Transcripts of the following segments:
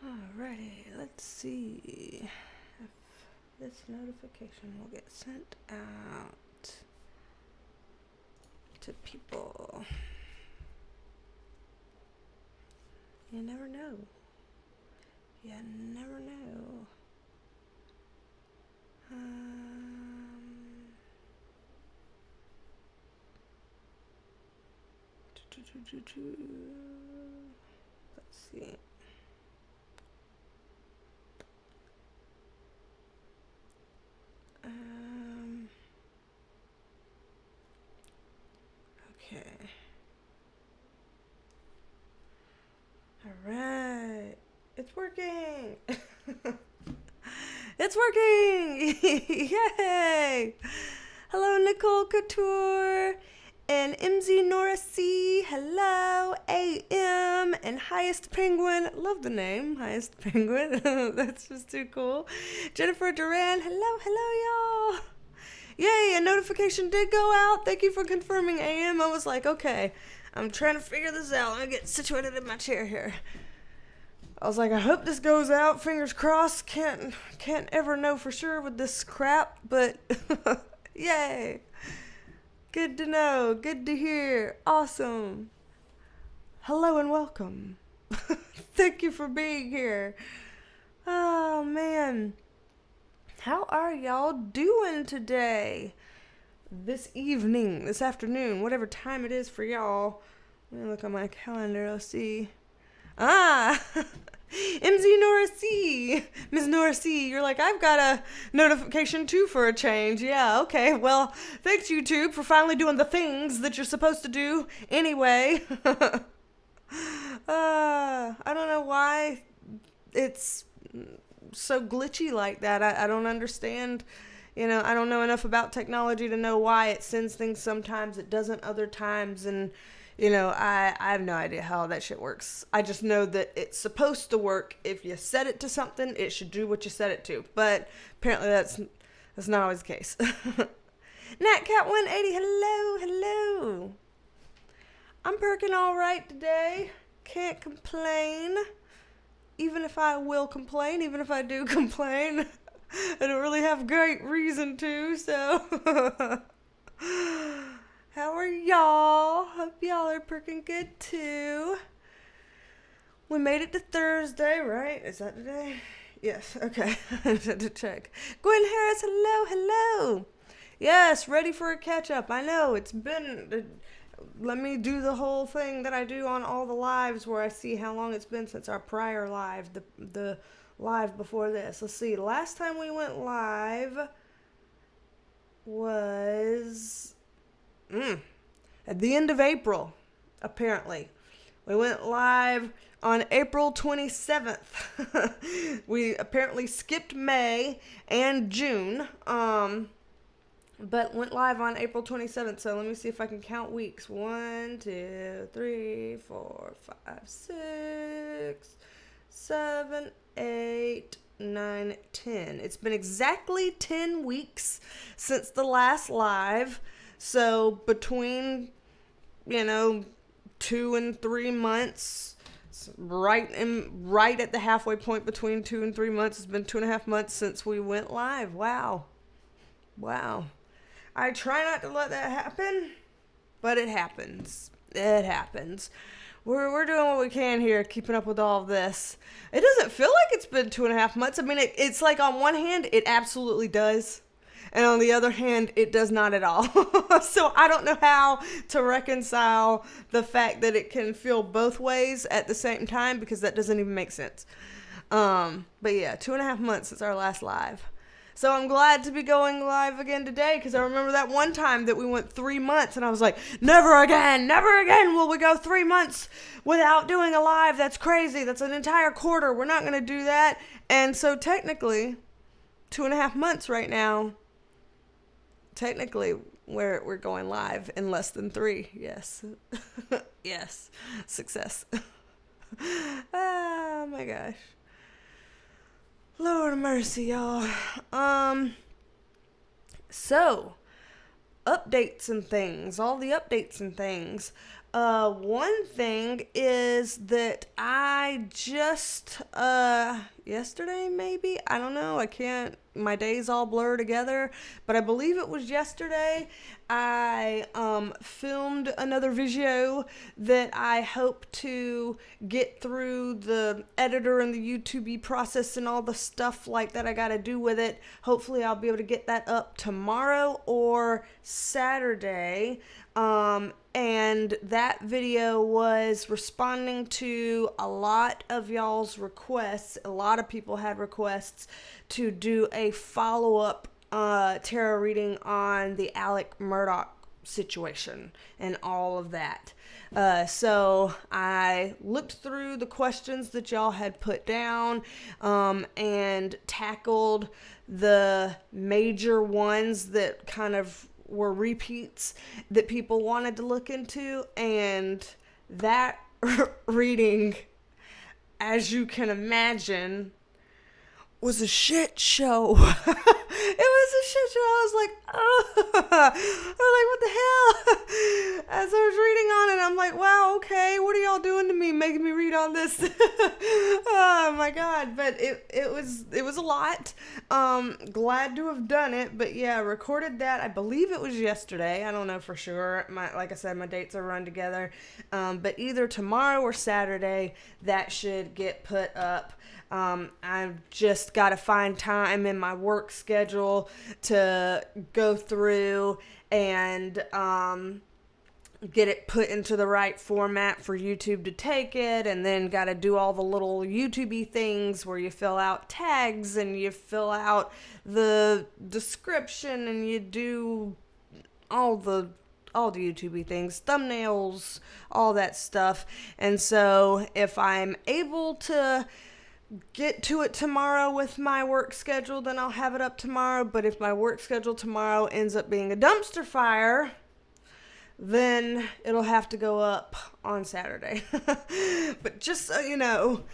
Alrighty, let's see if this notification will get sent out to people. You never know. You never know. Let's see. Okay. All right. It's working. It's working. Yay. Hello, Nicole Couture and MZ Nora C. Hello, AM and Highest Penguin. Love the name, Highest Penguin. That's just too cool. Jennifer Duran. Hello, y'all. Yay, a notification did go out. Thank you for confirming, AM. I was like, okay, I'm trying to figure this out. Let me get situated in my chair here. I was like, I hope this goes out. Fingers crossed. Can't ever know for sure with this crap, but yay. Good to know. Good to hear. Awesome. Hello and welcome. Thank you for being here. Oh, man. How are y'all doing today? This evening, this afternoon, whatever time it is for y'all. Let me look on my calendar. Let's see. MZ Nora C. Ms. Nora C, you're like, I've got a notification too for a change. Yeah, okay. Well, thanks, YouTube, for finally doing the things that you're supposed to do anyway. I don't know why it's so glitchy like that. I don't understand. You know, I don't know enough about technology to know why it sends things sometimes, it doesn't other times, and you know, I have no idea how that shit works. I just know that it's supposed to work. If you set it to something, it should do what you set it to. But apparently that's not always the case. NatCat180, hello. I'm perking all right today. Can't complain. Even if I will complain, even if I do complain, I don't really have great reason to, so... How are y'all? Hope y'all are perking good too. We made it to Thursday, right? Is that today? Yes, okay. I just had to check. Gwen Harris, hello. Yes, ready for a catch-up. I know, it's been... Let me do the whole thing that I do on all the lives where I see how long it's been since our prior live, the live before this. Let's see, last time we went live was... at the end of April, apparently. We went live on April 27th. We apparently skipped May and June, but went live on April 27th. So let me see if I can count weeks. 1, 2, 3, 4, 5, 6, 7, 8, 9, 10. It's been exactly 10 weeks since the last live. So between, 2 and 3 months, right at the halfway point between 2 and 3 months, it's been 2.5 months since we went live. Wow. I try not to let that happen, but it happens. We're doing what we can here, keeping up with all of this. It doesn't feel like it's been 2.5 months. I mean, it's like on one hand, it absolutely does. And on the other hand, it does not at all. So I don't know how to reconcile the fact that it can feel both ways at the same time, because that doesn't even make sense. But yeah, 2.5 months since our last live. So I'm glad to be going live again today, because I remember that one time that we went 3 months and I was like, never again will we go 3 months without doing a live. That's crazy. That's an entire quarter. We're not going to do that. And so technically, 2.5 months right now. Technically, we're going live in less than 3. Yes. Yes. Success. Oh my gosh. Lord of mercy, y'all. So, updates and things. All the updates and things. One thing is that I just, yesterday maybe, I don't know, my days all blur together, but I believe it was yesterday, I, filmed another video that I hope to get through the editor and the YouTube process and all the stuff like that I gotta do with it. Hopefully I'll be able to get that up tomorrow or Saturday. And that video was responding to a lot of y'all's requests. A lot of people had requests to do a follow-up tarot reading on the LiQWYD situation and all of that. So I looked through the questions that y'all had put down and tackled the major ones that kind of were repeats that people wanted to look into, and that reading, as you can imagine, was a shit show. It was a shit show. I was like, oh, I was like, what the hell? As I was reading on it, I'm like, wow, okay, what are y'all doing to me, making me read all this? Oh my God. But it was a lot. Glad to have done it, but yeah, recorded that. I believe it was yesterday. I don't know for sure. Like I said, my dates are run together. But either tomorrow or Saturday, that should get put up. I've just got to find time in my work schedule to go through and get it put into the right format for YouTube to take it, and then got to do all the little YouTube-y things where you fill out tags and you fill out the description and you do all the YouTube-y things, thumbnails, all that stuff. And so if I'm able to get to it tomorrow with my work schedule, then I'll have it up tomorrow. But if my work schedule tomorrow ends up being a dumpster fire, then it'll have to go up on Saturday. But just so you know,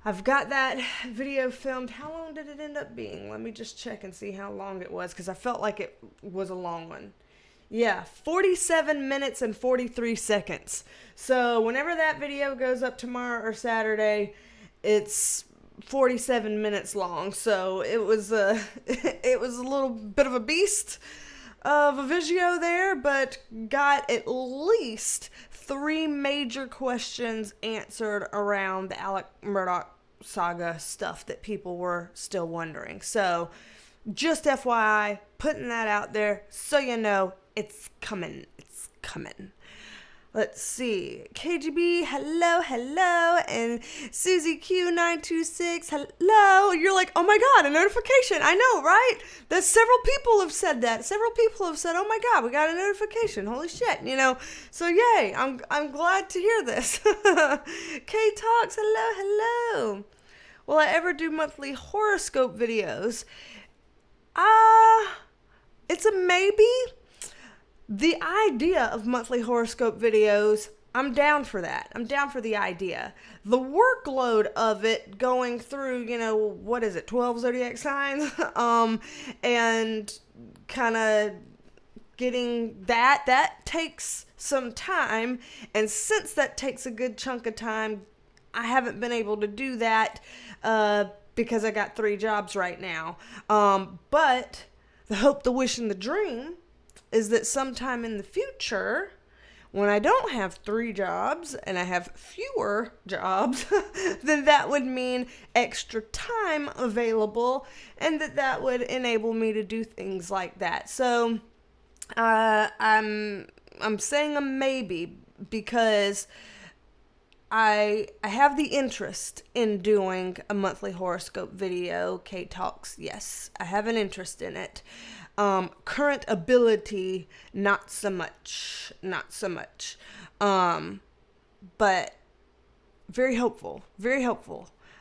I've got that video filmed. How long did it end up being? Let me just check and see how long it was, because I felt like it was a long one. Yeah, 47 minutes and 43 seconds. So whenever that video goes up tomorrow or Saturday, it's 47 minutes long. So it was a little bit of a beast of a video there, but got at least 3 major questions answered around the LiQWYD saga stuff that people were still wondering. So just FYI, putting that out there so you know it's coming. It's coming. Let's see. KGB, hello. And Susie Q926, hello. You're like, oh my God, a notification. I know, right? That several people have said that. Several people have said, oh my God, we got a notification. Holy shit, you know. So yay, I'm glad to hear this. K Talks, hello. Will I ever do monthly horoscope videos? It's a maybe. The idea of monthly horoscope videos, I'm down for that. I'm down for the idea. The workload of it going through, 12 zodiac signs, and kind of getting that takes some time. And since that takes a good chunk of time, I haven't been able to do that, because I got 3 jobs right now. But the hope, the wish, and the dream is that sometime in the future, when I don't have 3 jobs and I have fewer jobs, then that would mean extra time available, and that would enable me to do things like that. So I'm saying a maybe, because I have the interest in doing a monthly horoscope video. Kate Talks, yes, I have an interest in it. Current ability, not so much. But very hopeful.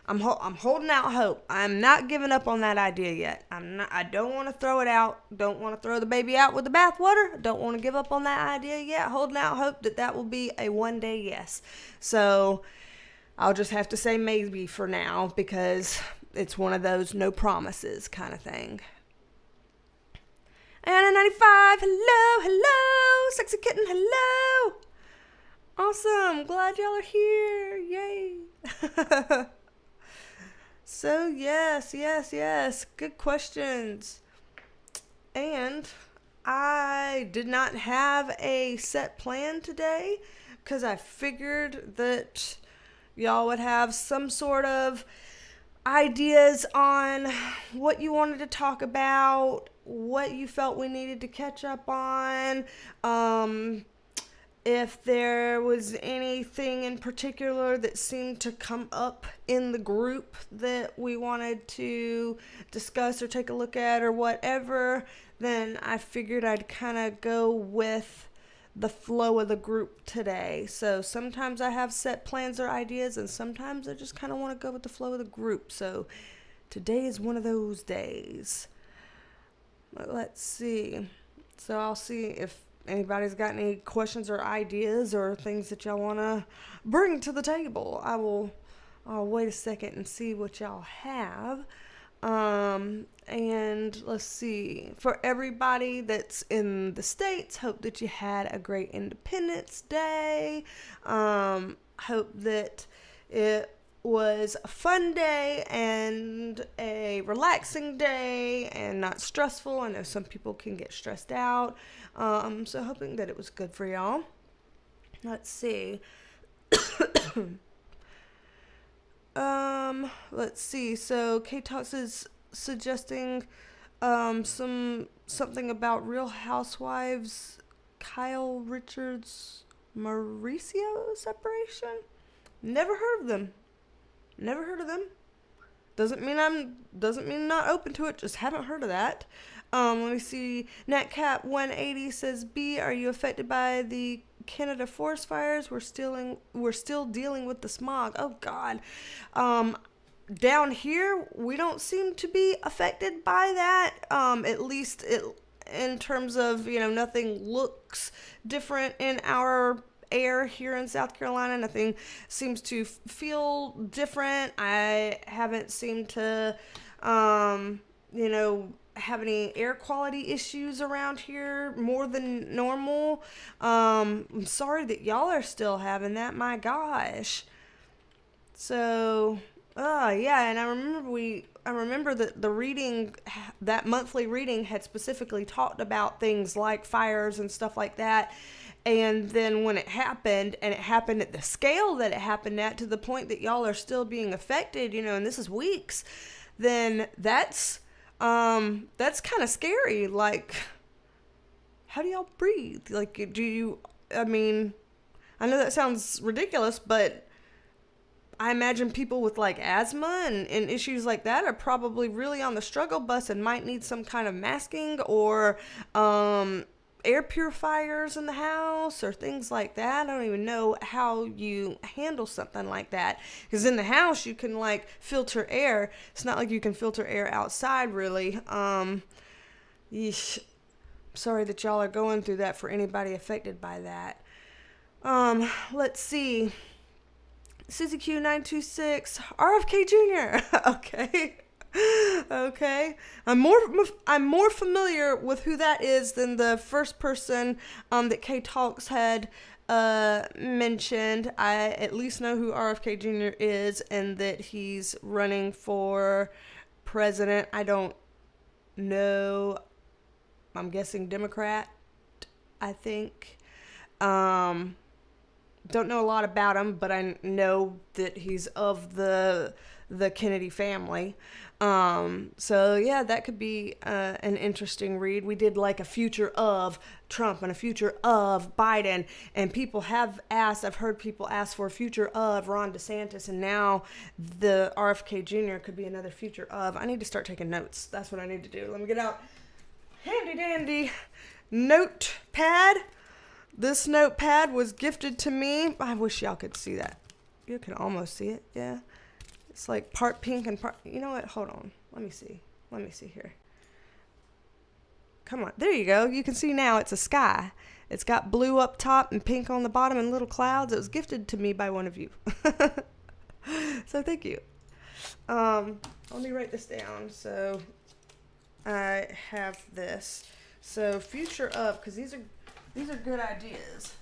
I'm holding out hope. I'm not giving up on that idea yet. I don't want to throw it out. Don't want to throw the baby out with the bathwater. Don't want to give up on that idea yet. Holding out hope that will be a one day yes. So I'll just have to say maybe for now, because it's one of those no promises kind of thing. Anna 95, hello, sexy kitten, hello. Awesome. Glad y'all are here. Yay. So, yes. Good questions. And I did not have a set plan today because I figured that y'all would have some sort of ideas on what you wanted to talk about, what you felt we needed to catch up on, if there was anything in particular that seemed to come up in the group that we wanted to discuss or take a look at or whatever, then I figured I'd kind of go with the flow of the group today. So sometimes I have set plans or ideas, and sometimes I just kind of want to go with the flow of the group. So today is one of those days. Let's see. So I'll see if anybody's got any questions or ideas or things that y'all want to bring to the table. I'll wait a second and see what y'all have. And let's see, for everybody that's in the States, hope that you had a great Independence Day. Hope that it was a fun day and a relaxing day and not stressful. I know some people can get stressed out. So hoping that it was good for y'all. Let's see. Let's see. So K-Talks is suggesting something about Real Housewives Kyle Richards Mauricio separation. Never heard of them. Doesn't mean not open to it, just haven't heard of that. Let me see. NatCat180 says, B, are you affected by the Canada forest fires? We're still dealing with the smog. Oh God. Down here, we don't seem to be affected by that. At least in terms of, nothing looks different in our air here in South Carolina. Nothing seems to feel different. I haven't seemed to, have any air quality issues around here more than normal. I'm sorry that y'all are still having that. My gosh. So, yeah, and I remember that the reading, that monthly reading had specifically talked about things like fires and stuff like that. And then when it happened, and it happened at the scale that it happened at, to the point that y'all are still being affected, and this is weeks, then that's kind of scary. Like, how do y'all breathe? Like, I know that sounds ridiculous, but I imagine people with like asthma and issues like that are probably really on the struggle bus and might need some kind of masking or, air purifiers in the house or things like that. I don't even know how you handle something like that, because in the house you can like filter air. It's not like you can filter air outside, really. Sorry that y'all are going through that, for anybody affected by that. Let's see. Susie Q926 RFK Jr. Okay. I'm more familiar with who that is than the first person that K Talks had mentioned. I at least know who RFK Jr. is, and that he's running for president. I don't know. I'm guessing Democrat, I think. Don't know a lot about him, but I know that he's of the Kennedy family. So yeah, that could be an interesting read. We did like a future of Trump and a future of Biden, and people have asked, I've heard people ask for a future of Ron DeSantis, and now the RFK Jr. could be another future of. I need to start taking notes. That's what I need to do. Let me get out handy dandy notepad. This notepad was gifted to me. I wish y'all could see that. You can almost see it, yeah. It's like part pink and part, you know what? Hold on. Let me see here. Come on. There you go. You can see now it's a sky. It's got blue up top and pink on the bottom and little clouds. It was gifted to me by one of you. So thank you. Let me write this down. So I have this. So future of, because these are good ideas.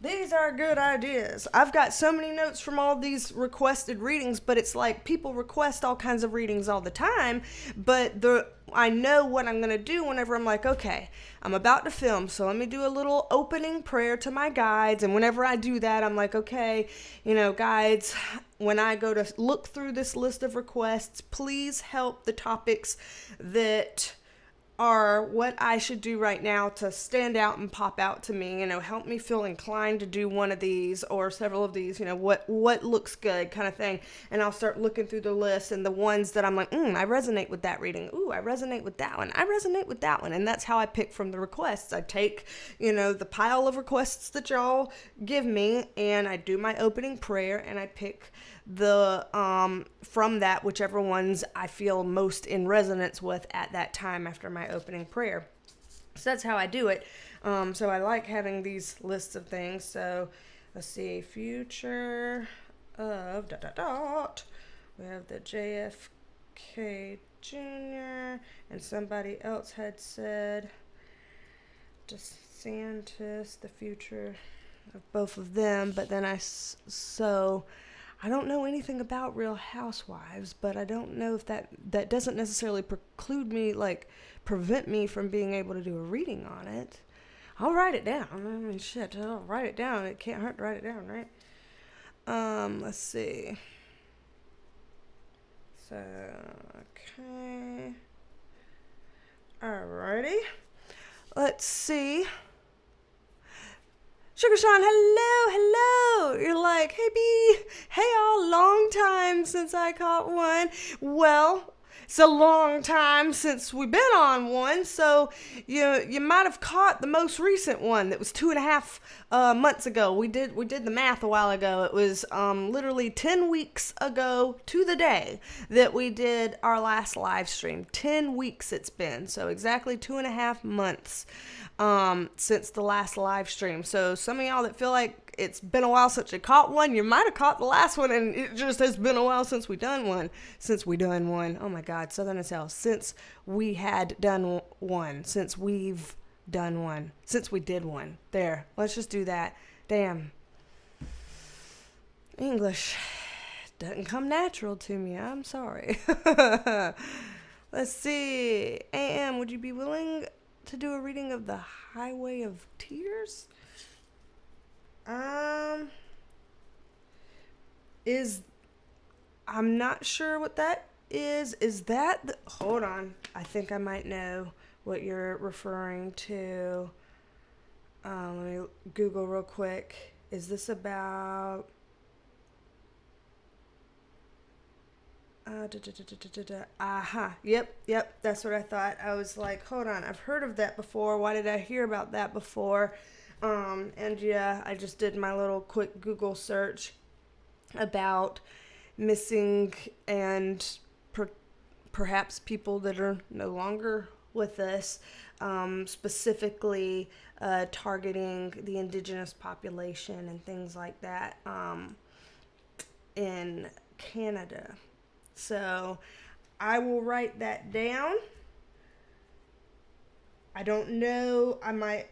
These are good ideas. I've got so many notes from all these requested readings, but it's like people request all kinds of readings all the time, but I know what I'm going to do whenever I'm like, okay, I'm about to film, so let me do a little opening prayer to my guides, and whenever I do that, I'm like, okay, guides, when I go to look through this list of requests, please help the topics that are what I should do right now to stand out and pop out to me, help me feel inclined to do one of these or several of these, what looks good kind of thing. And I'll start looking through the list, and the ones that I'm like, I resonate with that reading. Ooh, I resonate with that one. I resonate with that one. And that's how I pick from the requests. I take, the pile of requests that y'all give me, and I do my opening prayer, and I pick the from that whichever ones I feel most in resonance with at that time after my opening prayer. So that's how I do it. So I like having these lists of things. So let's see, future of ... We have the JFK Jr. and somebody else had said DeSantis, the future of both of them. But then I don't know anything about Real Housewives, but I don't know if that doesn't necessarily prevent me from being able to do a reading on it. I'll write it down. I'll write it down. It can't hurt to write it down, right? Let's see. So, okay. Alrighty. Let's see. Sugar Sean, hello. You're like, hey B, hey all, long time since I caught one. Well, it's a long time since we've been on one, so you might have caught the most recent one that was 2.5 months ago. We did the math a while ago. It was literally 10 weeks ago to the day that we did our last live stream. 10 weeks it's been, so exactly 2.5 months since the last live stream. So some of y'all that feel like it's been a while since you caught one, you might have caught the last one, and it just has been a while since we done one. Oh my God, Southern as hell. Since we had done one. Since we've done one. Since we did one. There. Let's just do that. Damn. English doesn't come natural to me. I'm sorry. Let's see. AM, would you be willing to do a reading of the Highway of Tears? I'm not sure what that is. Is that hold on. I think I might know what you're referring to. Let me Google real quick. Is this about Yep, that's what I thought. I was like, hold on, I've heard of that before. Why did I hear about that before? And yeah, I just did my little quick Google search about missing and perhaps people that are no longer with us, specifically targeting the indigenous population and things like that in Canada. So I will write that down. I don't know. I might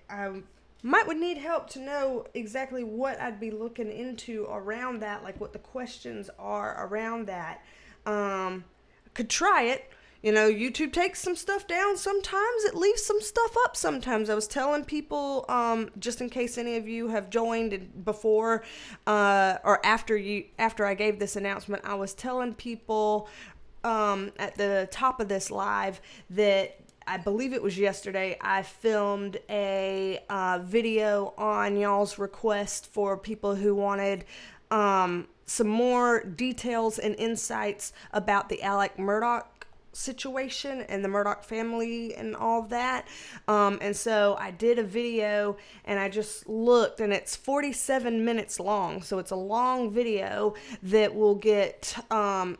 would need help to know exactly what I'd be looking into around that, like what the questions are around that. I could try it. YouTube takes some stuff down sometimes. It leaves some stuff up sometimes. I was telling people, just in case any of you have joined before or after I gave this announcement, I was telling people at the top of this live that I believe it was yesterday, I filmed a video on y'all's request for people who wanted some more details and insights about the Alec Murdaugh situation and the Murdaugh family and all of that. And so I did a video, and I just looked, and it's 47 minutes long. So it's a long video that will get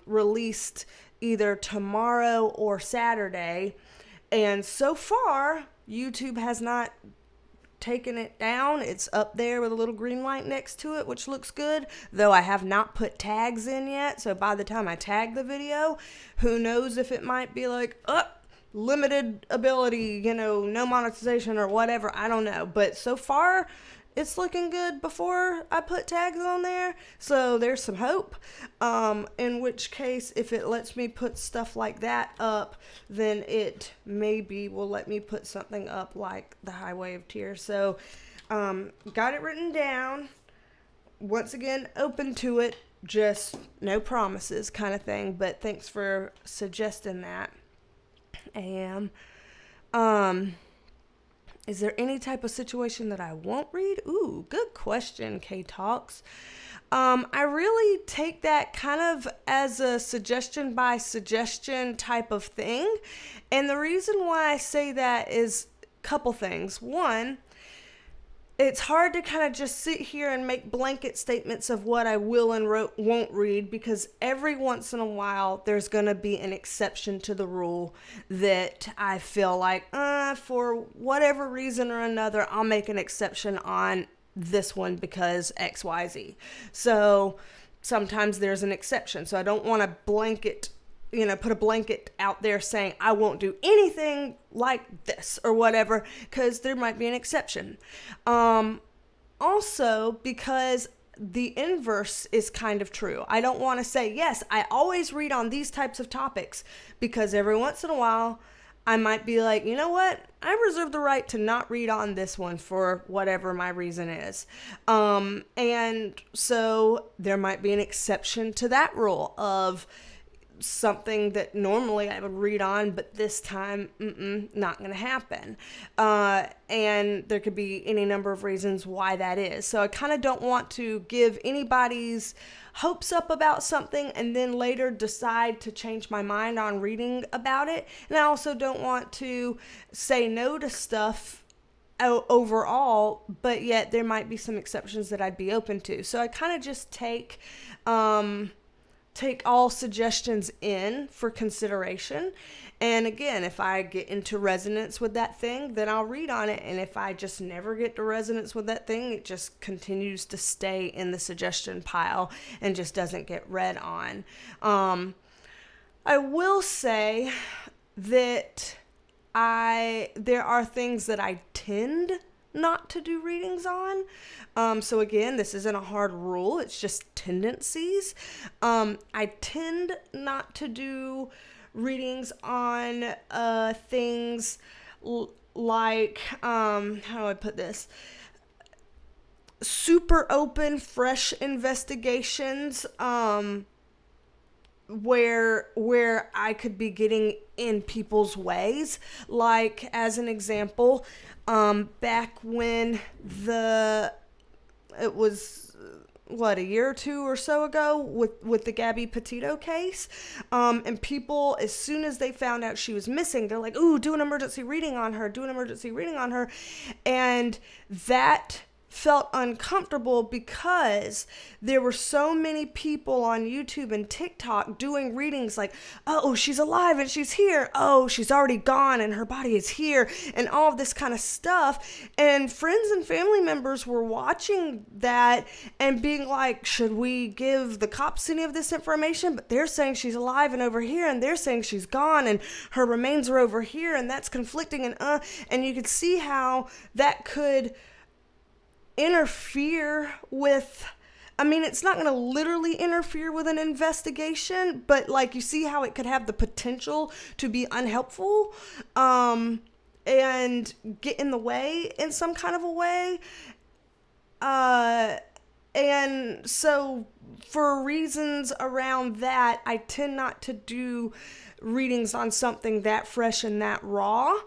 released either tomorrow or Saturday. And so far, YouTube has not taken it down. It's up there with a little green light next to it, which looks good, though I have not put tags in yet. So by the time I tag the video, who knows if it might be like, limited ability, no monetization or whatever. I don't know. But so far, it's looking good before I put tags on there. So there's some hope. In which case, if it lets me put stuff like that up, then it maybe will let me put something up like the Highway of Tears. So got it written down. Once again, open to it. Just no promises kind of thing. But thanks for suggesting that. And is there any type of situation that I won't read? Ooh, good question, K-Talks. I really take that kind of as a suggestion by suggestion type of thing. And the reason why I say that is a couple things. One, it's hard to kind of just sit here and make blanket statements of what I will and won't read, because every once in a while there's going to be an exception to the rule that I feel like, for whatever reason or another, I'll make an exception on this one because XYZ. So sometimes there's an exception. So I don't want to put a blanket out there saying I won't do anything like this or whatever, because there might be an exception. Also, because the inverse is kind of true. I don't want to say, yes, I always read on these types of topics, because every once in a while I might be like, you know what? I reserve the right to not read on this one for whatever my reason is. And so there might be an exception to that rule of something that normally I would read on, but this time, not going to happen. And there could be any number of reasons why that is. So I kind of don't want to give anybody's hopes up about something and then later decide to change my mind on reading about it. And I also don't want to say no to stuff overall, but yet there might be some exceptions that I'd be open to. So I kind of just take all suggestions in for consideration. And again, if I get into resonance with that thing, then I'll read on it. And if I just never get to resonance with that thing, it just continues to stay in the suggestion pile and just doesn't get read on. I will say that there are things that I tend not to do readings on. So again, this isn't a hard rule. It's just tendencies. I tend not to do readings on things like, how do I put this? Super open, fresh investigations, where I could be getting in people's ways. Like, as an example, back when it was a year or two or so ago with the Gabby Petito case, and people, as soon as they found out she was missing, they're like, ooh, do an emergency reading on her, and that felt uncomfortable because there were so many people on YouTube and TikTok doing readings like, oh, she's alive and she's here. Oh, she's already gone and her body is here, and all of this kind of stuff. And friends and family members were watching that and being like, should we give the cops any of this information? But they're saying she's alive and over here, and they're saying she's gone and her remains are over here, and that's conflicting. And you could see how that could interfere with, I mean, it's not going to literally interfere with an investigation, but like, you see how it could have the potential to be unhelpful, and get in the way in some kind of a way. And so for reasons around that, I tend not to do readings on something that fresh and that raw,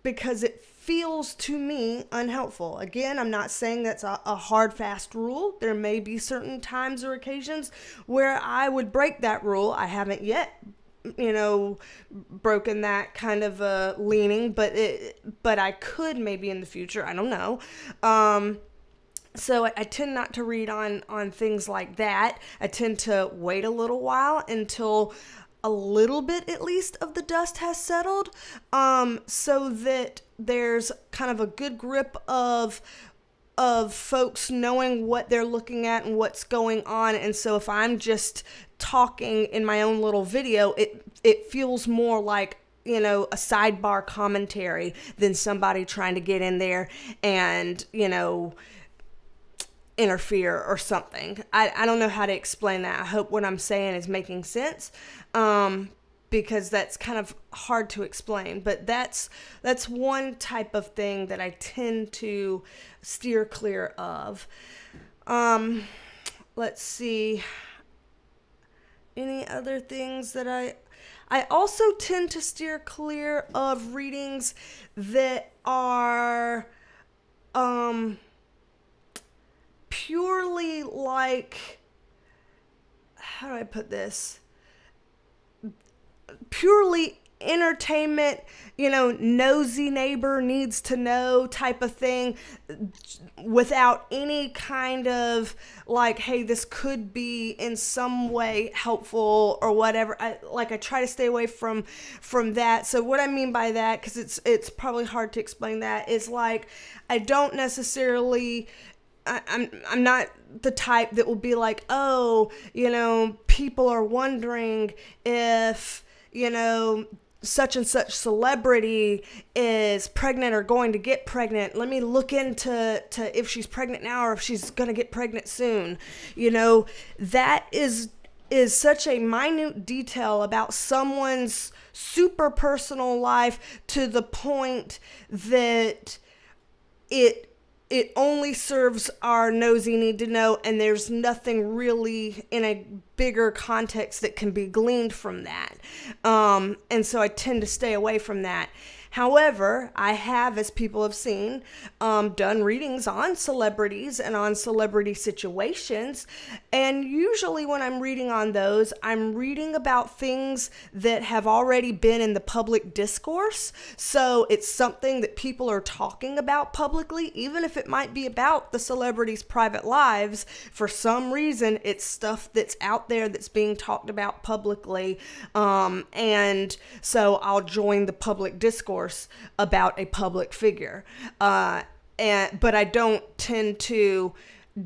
because it feels to me unhelpful. Again, I'm not saying that's a hard, fast rule. There may be certain times or occasions where I would break that rule. I haven't yet, broken that kind of leaning, but I could maybe in the future. I don't know. So I tend not to read on things like that. I tend to wait a little while until a little bit, at least, of the dust has settled, so that there's kind of a good grip of folks knowing what they're looking at and what's going on. And so if I'm just talking in my own little video, it feels more like, you know, a sidebar commentary than somebody trying to get in there and, you know, interfere or something. I don't know how to explain that. I hope what I'm saying is making sense, because that's kind of hard to explain. But that's one type of thing that I tend to steer clear of. Let's see. Any other things that I also tend to steer clear of readings that are purely like, how do I put this? Purely entertainment, you know, nosy neighbor needs to know type of thing, without any kind of like, hey, this could be in some way helpful or whatever. I try to stay away from that. So what I mean by that, because it's probably hard to explain that, is like, I don't necessarily, I'm not the type that will be like, oh, you know, people are wondering if, you know, such and such celebrity is pregnant or going to get pregnant. Let me look into if she's pregnant now or if she's going to get pregnant soon. You know, that is such a minute detail about someone's super personal life, to the point that it only serves our nosy need to know, and there's nothing really in a bigger context that can be gleaned from that. And so I tend to stay away from that. However, I have, as people have seen, done readings on celebrities and on celebrity situations. And usually when I'm reading on those, I'm reading about things that have already been in the public discourse. So it's something that people are talking about publicly, even if it might be about the celebrities' private lives. For some reason, it's stuff that's out there that's being talked about publicly. And so I'll join the public discourse about a public figure. But I don't tend to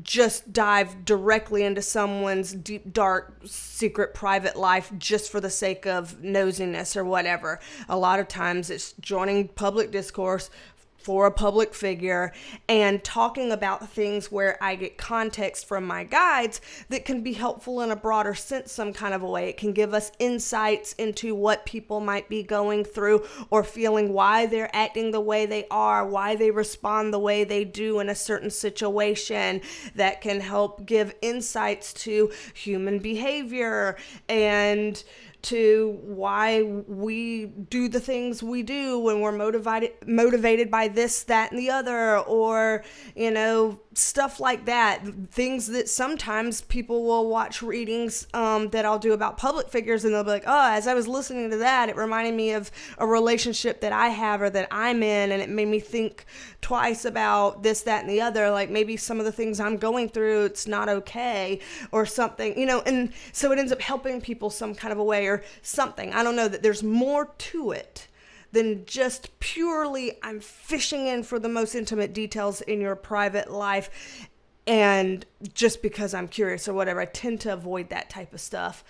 just dive directly into someone's deep, dark, secret, private life just for the sake of nosiness or whatever. A lot of times it's joining public discourse for a public figure and talking about things where I get context from my guides that can be helpful in a broader sense some kind of a way. It can give us insights into what people might be going through or feeling, why they're acting the way they are, why they respond the way they do in a certain situation. That can help give insights to human behavior and to why we do the things we do when we're motivated by this, that, and the other, or, you know, stuff like that. Things that sometimes people will watch readings that I'll do about public figures, and they'll be like, oh, as I was listening to that, it reminded me of a relationship that I have or that I'm in, and it made me think twice about this, that, and the other. Like, maybe some of the things I'm going through, it's not okay or something, you know. And so it ends up helping people some kind of a way or something. I don't know, that there's more to it than just purely, I'm fishing in for the most intimate details in your private life, and just because I'm curious or whatever. I tend to avoid that type of stuff.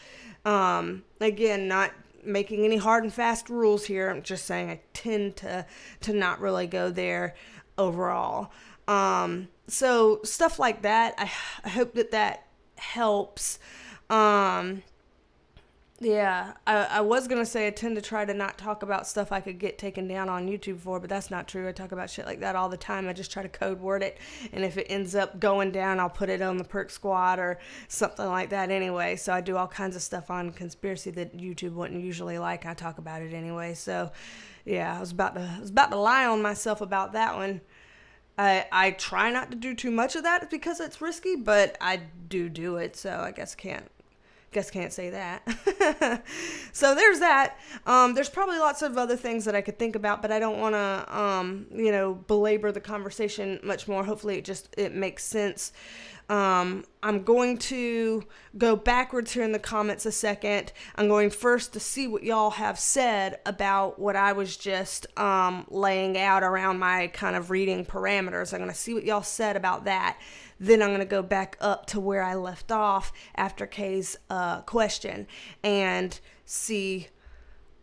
Again, not making any hard and fast rules here. I'm just saying I tend to not really go there overall. So stuff like that, I hope that helps. Yeah, I was going to say I tend to try to not talk about stuff I could get taken down on YouTube for, but that's not true. I talk about shit like that all the time. I just try to code word it, and if it ends up going down, I'll put it on the Perk Squad or something like that anyway. So I do all kinds of stuff on conspiracy that YouTube wouldn't usually like. I talk about it anyway. So yeah, I was about to lie on myself about that one. I try not to do too much of that because it's risky, but I do it, so I guess can't say that. So there's that. There's probably lots of other things that I could think about, but I don't want to, belabor the conversation much more. Hopefully it makes sense. I'm going to go backwards here in the comments a second. I'm going first to see what y'all have said about what I was just laying out around my kind of reading parameters. I'm going to see what y'all said about that. Then I'm going to go back up to where I left off after Kay's question and see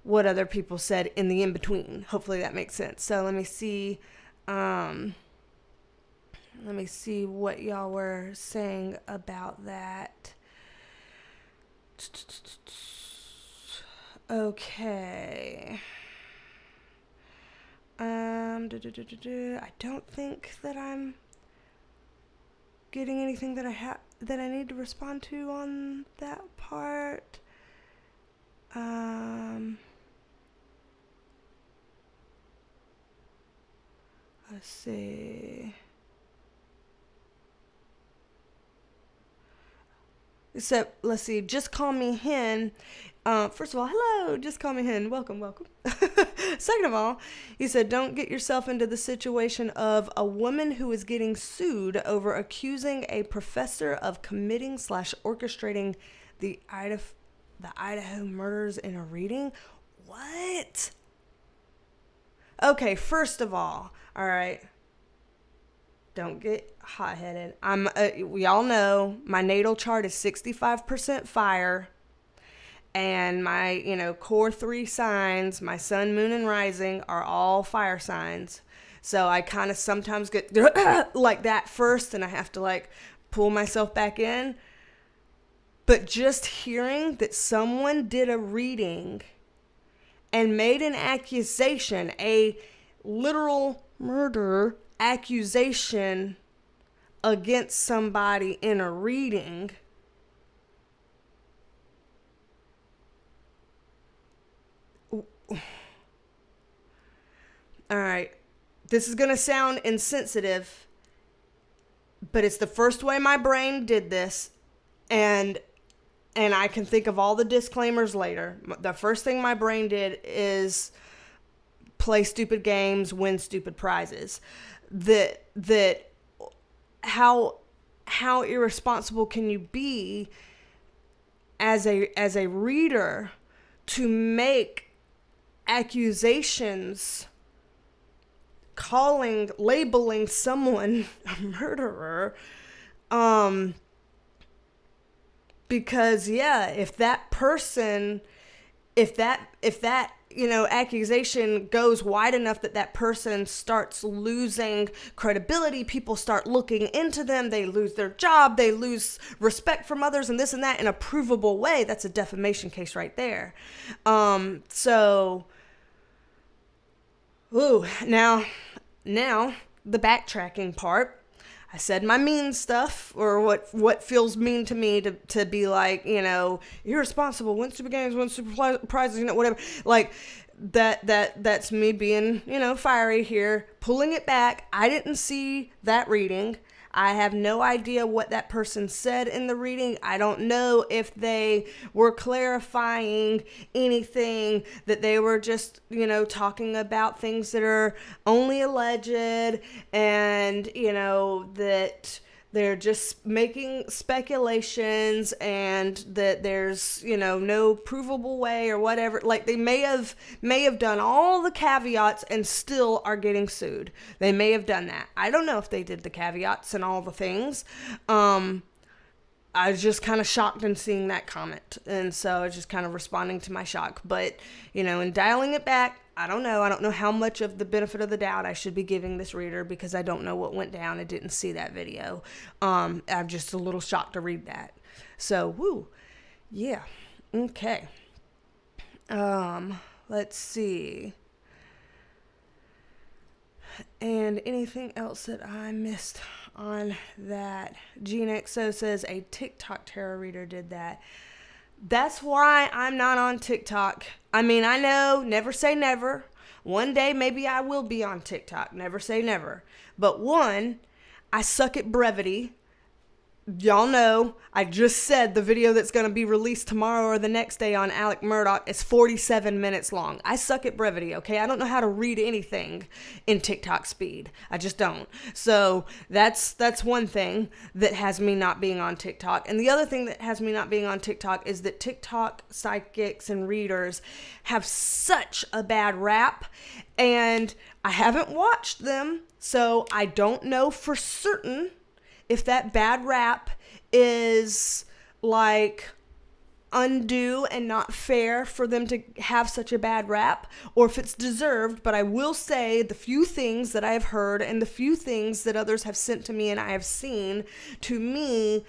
what other people said in the in-between. Hopefully that makes sense. So let me see what y'all were saying about that. Okay. I don't think that I'm getting anything that I need to respond to on that part. Let's see. Except, let's see, Just Call Me Hen. First of all, hello, Just Call Me Hen. Welcome. Second of all, he said, don't get yourself into the situation of a woman who is getting sued over accusing a professor of committing / orchestrating the Idaho murders in a reading. What? Okay, first of all right. Don't get hot-headed. We all know my natal chart is 65% fire, and my, core 3 signs, my sun, moon, and rising, are all fire signs. So I kind of sometimes get like that first, and I have to pull myself back in. But just hearing that someone did a reading and made an accusation, a literal murder accusation against somebody in a reading, all right, this is going to sound insensitive, but it's the first way my brain did this, and I can think of all the disclaimers later. The first thing my brain did is play stupid games, win stupid prizes. That how irresponsible can you be as a reader to make accusations labeling someone a murderer? Because if that person, if that accusation goes wide enough that person starts losing credibility, people start looking into them, they lose their job, they lose respect from others, and this and that in a provable way, that's a defamation case right there. Now the backtracking part. I said my mean stuff, or what feels mean to me, to be like, irresponsible, win stupid games, win stupid prizes, whatever. Like that's me being, fiery here, pulling it back. I didn't see that reading. I have no idea what that person said in the reading. I don't know if they were clarifying anything, that they were just, talking about things that are only alleged, and, that they're just making speculations, and that there's, no provable way or whatever. Like, they may have done all the caveats and still are getting sued. They may have done that. I don't know if they did the caveats and all the things. I was just kind of shocked in seeing that comment. And so I was just kind of responding to my shock. But, in dialing it back, I don't know. I don't know how much of the benefit of the doubt I should be giving this reader, because I don't know what went down. I didn't see that video. I'm just a little shocked to read that. So, woo. Yeah. Okay. Let's see. And anything else that I missed on that? GeneXO says a TikTok tarot reader did that. That's why I'm not on TikTok. I mean, I know, never say never. One day, maybe I will be on TikTok. Never say never. But one, I suck at brevity. Y'all know, I just said the video that's going to be released tomorrow or the next day on Alec Murdoch is 47 minutes long. I suck at brevity, okay? I don't know how to read anything in TikTok speed. I just don't. So that's one thing that has me not being on TikTok. And the other thing that has me not being on TikTok is that TikTok psychics and readers have such a bad rap, and I haven't watched them, so I don't know for certain if that bad rap is like undue and not fair for them to have such a bad rap, or if it's deserved. But I will say the few things that I have heard and the few things that others have sent to me and I have seen, to me,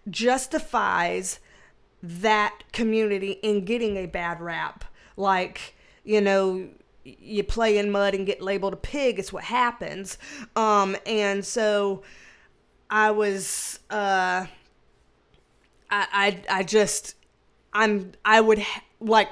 justifies that community in getting a bad rap. Like, you play in mud and get labeled a pig is what happens. And so I was, I would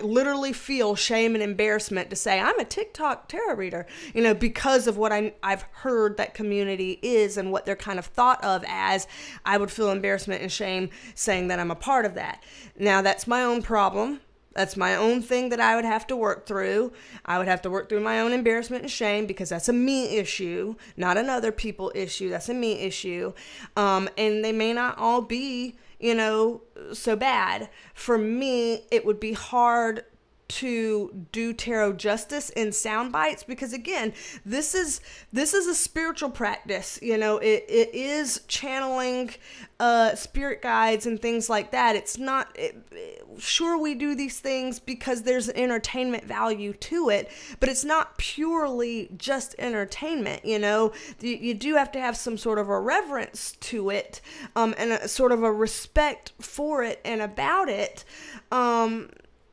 literally feel shame and embarrassment to say I'm a TikTok tarot reader, because of what I've heard that community is and what they're kind of thought of as. I would feel embarrassment and shame saying that I'm a part of that. Now, that's my own problem. That's my own thing that I would have to work through. I would have to work through my own embarrassment and shame, because that's a me issue, not an other people issue. That's a me issue. And they may not all be, so bad. For me, it would be hard to do tarot justice in sound bites, because again, this is a spiritual practice. It is channeling spirit guides and things like that. It's not, sure, we do these things because there's an entertainment value to it, but it's not purely just entertainment. You do have to have some sort of a reverence to it, and a sort of a respect for it and about it.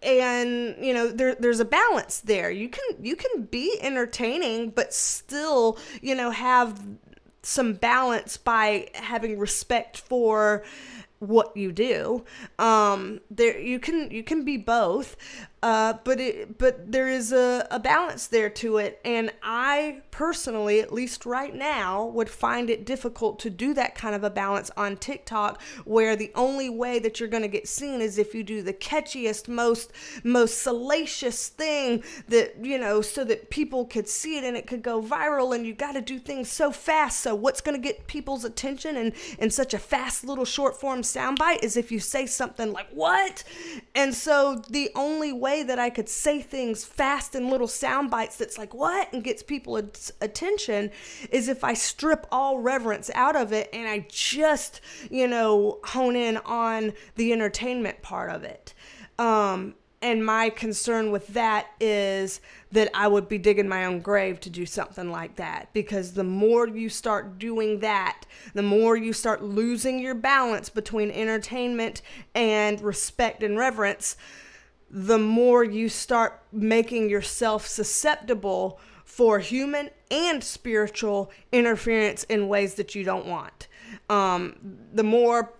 And there's a balance there. You can be entertaining, but still, have some balance by having respect for what you do. There you can be both, but there is a balance there to it, and I personally, at least right now, would find it difficult to do that kind of a balance on TikTok, where the only way that you're going to get seen is if you do the catchiest, most salacious thing that, so that people could see it and it could go viral, and you got to do things so fast. So what's going to get people's attention in such a fast little short form soundbite is if you say something like, what? And so the only way that I could say things fast in little sound bites that's like, what? And gets people attention is if I strip all reverence out of it and I just, hone in on the entertainment part of it. And my concern with that is that I would be digging my own grave to do something like that, because the more you start doing that, the more you start losing your balance between entertainment and respect and reverence, the more you start making yourself susceptible for human and spiritual interference in ways that you don't want. The more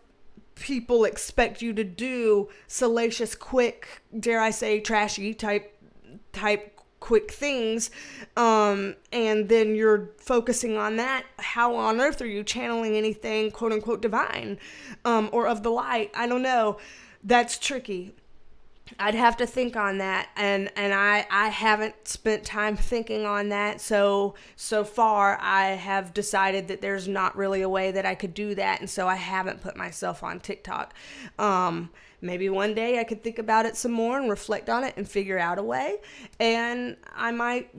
people expect you to do salacious, quick, dare I say, trashy type quick things, and then you're focusing on that, how on earth are you channeling anything quote unquote divine, or of the light? I don't know. That's tricky. I'd have to think on that, and I haven't spent time thinking on that, so far I have decided that there's not really a way that I could do that, and so I haven't put myself on TikTok. Maybe one day I could think about it some more and reflect on it and figure out a way, and I might,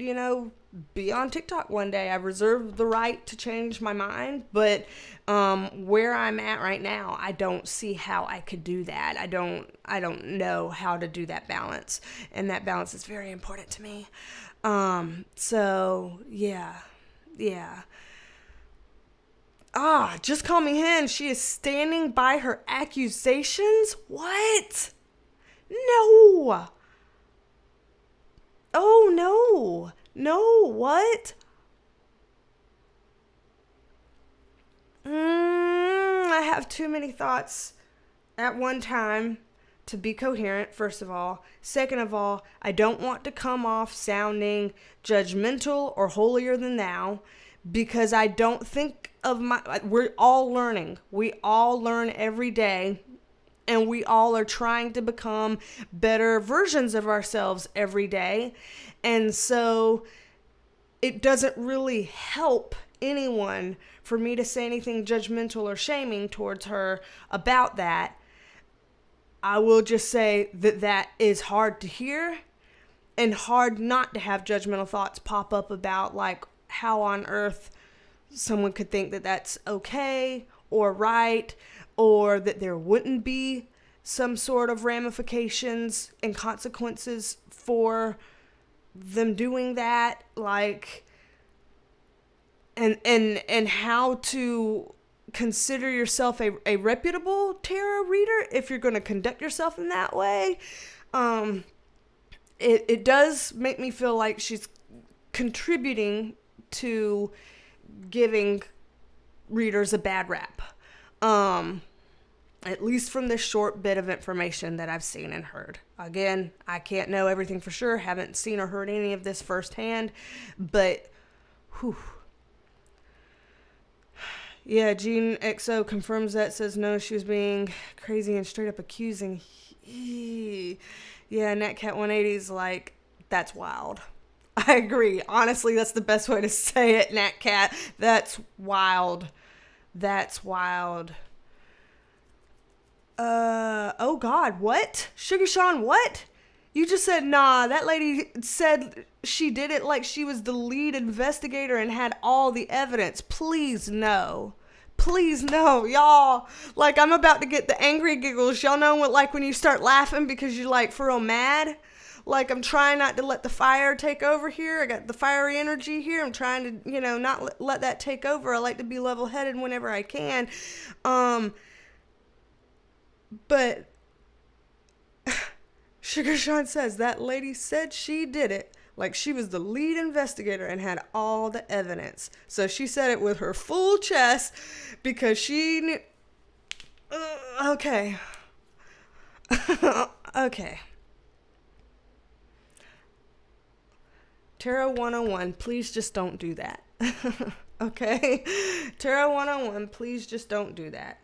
be on TikTok one day. I reserve the right to change my mind, but where I'm at right now, I don't see how I could do that. I don't know how to do that balance, and that balance is very important to me. So yeah. Just call me hen. She is standing by her accusations? What? No. Oh, no. No, what? I have too many thoughts at one time to be coherent, first of all. Second of all, I don't want to come off sounding judgmental or holier than thou, because I don't think of we're all learning. We all learn every day, and we all are trying to become better versions of ourselves every day. And so it doesn't really help anyone for me to say anything judgmental or shaming towards her about that. I will just say that is hard to hear, and hard not to have judgmental thoughts pop up about, like, how on earth someone could think that that's okay or right, or that there wouldn't be some sort of ramifications and consequences for them doing that, like, and how to consider yourself a reputable tarot reader if you're going to conduct yourself in that way. It does make me feel like she's contributing to giving readers a bad rap. At least from this short bit of information that I've seen and heard. Again, I can't know everything for sure. Haven't seen or heard any of this firsthand. But, whew. Yeah, Gene XO confirms that, says no, she was being crazy and straight up accusing. Yeah, NatCat180's like, that's wild. I agree. Honestly, that's the best way to say it, NatCat. That's wild. That's wild. Oh God, what? Sugar Sean, what? You just said, nah, that lady said she did it like she was the lead investigator and had all the evidence. Please no. Please no, y'all. Like, I'm about to get the angry giggles. Y'all know what, like, when you start laughing because you're, like, for real mad? Like, I'm trying not to let the fire take over here. I got the fiery energy here. I'm trying to, not let that take over. I like to be level-headed whenever I can. But Sugar Sean says that lady said she did it like she was the lead investigator and had all the evidence. So she said it with her full chest because she knew. Okay. Okay. Tarot 101, please just don't do that. Okay? Tarot 101, please just don't do that.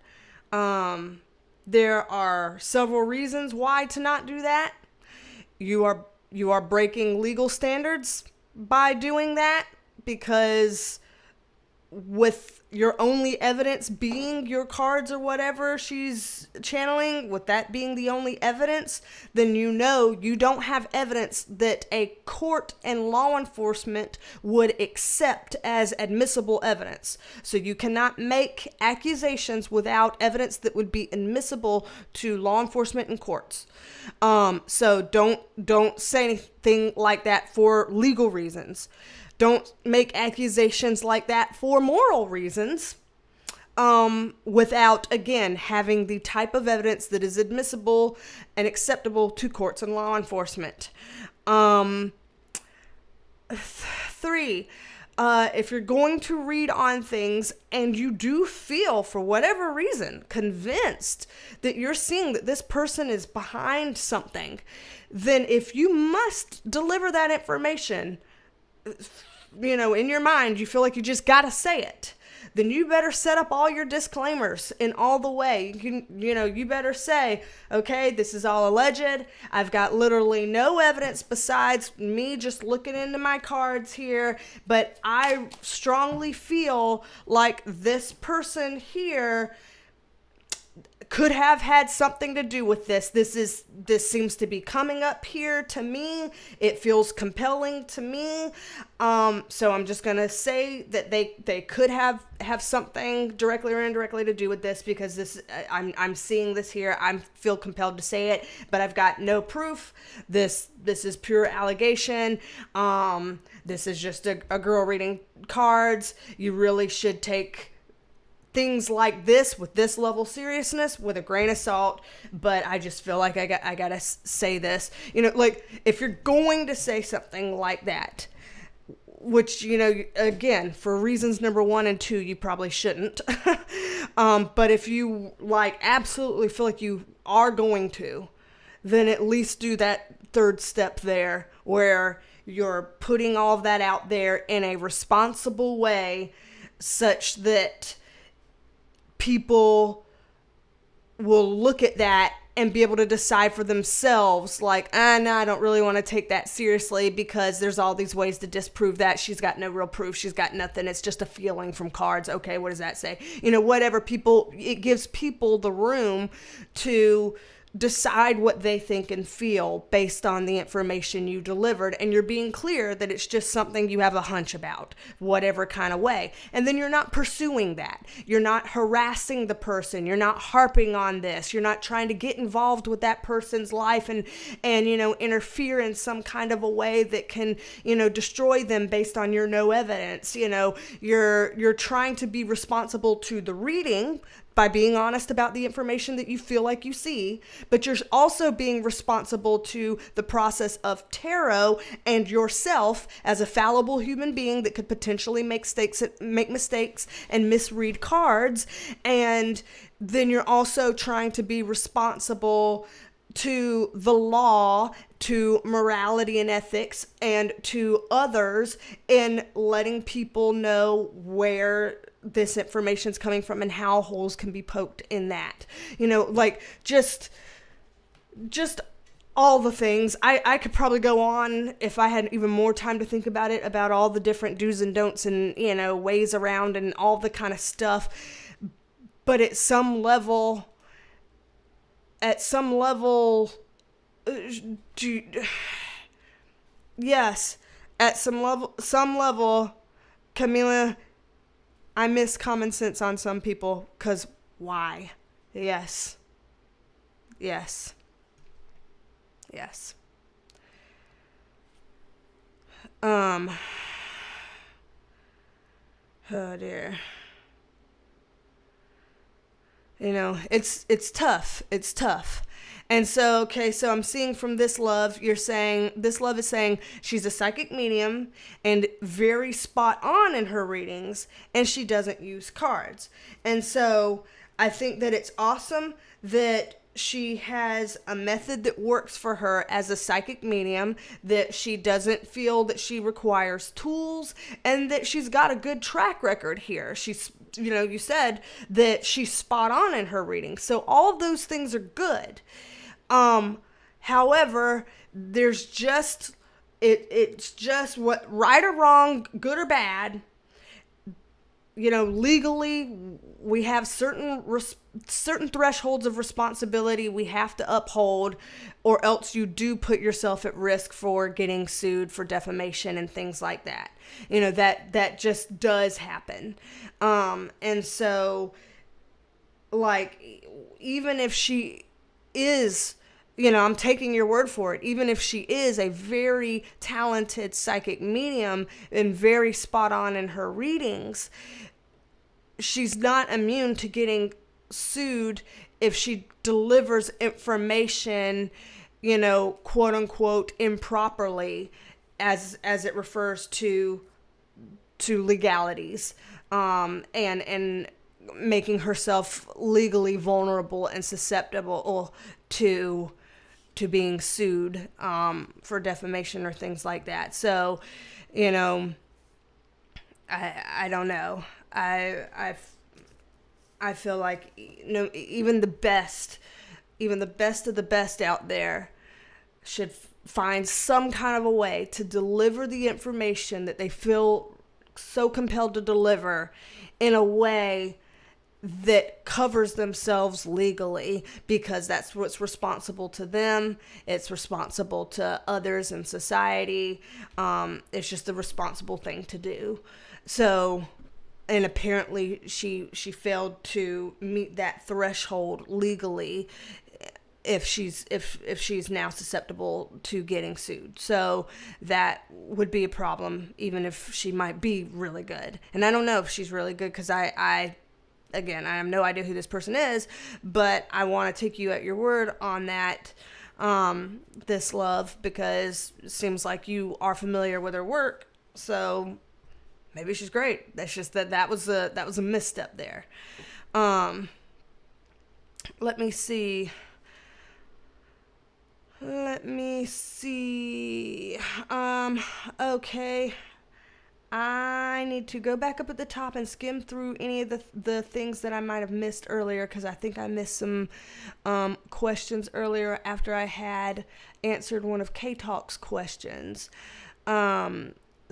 There are several reasons why to not do that. You are breaking legal standards by doing that, because with your only evidence being your cards or whatever she's channeling, with that being the only evidence, then you don't have evidence that a court and law enforcement would accept as admissible evidence. So you cannot make accusations without evidence that would be admissible to law enforcement and courts. So don't say anything like that for legal reasons. Don't make accusations like that for moral reasons, without, again, having the type of evidence that is admissible and acceptable to courts and law enforcement. 3, if you're going to read on things and you do feel, for whatever reason, convinced that you're seeing that this person is behind something, then if you must deliver that information, in your mind, you feel like you just got to say it, then you better set up all your disclaimers in all the way. You better say, okay, this is all alleged. I've got literally no evidence besides me just looking into my cards here, but I strongly feel like this person here could have had something to do with this. This seems to be coming up here to me. It feels compelling to me. So I'm just going to say that they could have something directly or indirectly to do with this, because I'm seeing this here. I feel compelled to say it, but I've got no proof. This is pure allegation. This is just a girl reading cards. You really should take things like this with this level of seriousness with a grain of salt, but I just feel like I gotta say this. Like, if you're going to say something like that, which, again, for reasons number 1 and 2, you probably shouldn't. But if you, absolutely feel like you are going to, then at least do that third step there, where you're putting all of that out there in a responsible way, such that people will look at that and be able to decide for themselves, no, I don't really want to take that seriously, because there's all these ways to disprove that. She's got no real proof. She's got nothing. It's just a feeling from cards. Okay, what does that say? Whatever. It gives people the room to decide what they think and feel based on the information you delivered, and you're being clear that it's just something you have a hunch about, whatever kind of way. And then you're not pursuing that. You're not harassing the person. You're not harping on this. You're not trying to get involved with that person's life and interfere in some kind of a way that can, destroy them based on your no evidence. You're trying to be responsible to the reading by being honest about the information that you feel like you see, but you're also being responsible to the process of tarot and yourself as a fallible human being that could potentially make mistakes and misread cards. And then you're also trying to be responsible to the law, to morality and ethics, and to others in letting people know where this information is coming from and how holes can be poked in that. Just all the things. I could probably go on if I had even more time to think about it, about all the different do's and don'ts and, ways around and all the kind of stuff. But at some level, yes, at some level, Camila, I miss common sense on some people, because why? Yes. Oh dear. It's tough. And so I'm seeing from this love, this love is saying she's a psychic medium and very spot on in her readings, and she doesn't use cards. And so I think that it's awesome that she has a method that works for her as a psychic medium, that she doesn't feel that she requires tools, and that she's got a good track record here. She's, you said that she's spot on in her reading. So all of those things are good. However, there's just, it's just what, right or wrong, good or bad, legally we have certain thresholds of responsibility we have to uphold, or else you do put yourself at risk for getting sued for defamation and things like that. That just does happen. And so, even if she is, I'm taking your word for it, even if she is a very talented psychic medium and very spot on in her readings, she's not immune to getting sued if she delivers information, quote unquote, improperly, as it refers to legalities, and making herself legally vulnerable and susceptible to being sued for defamation or things like that. So, I don't know. I feel like, even the best of the best out there should find some kind of a way to deliver the information that they feel so compelled to deliver in a way that covers themselves legally, because that's what's responsible to them. It's responsible to others in society. It's just the responsible thing to do. So, and apparently she failed to meet that threshold legally if she's now susceptible to getting sued. So that would be a problem, even if she might be really good. And I don't know if she's really good, because I have no idea who this person is, but I want to take you at your word on that, this love, because it seems like you are familiar with her work. So maybe she's great. That's just that was a misstep there. Let me see. Okay. I need to go back up at the top and skim through any of the things that I might have missed earlier, because I think I missed some questions earlier after I had answered one of K-Talk's questions.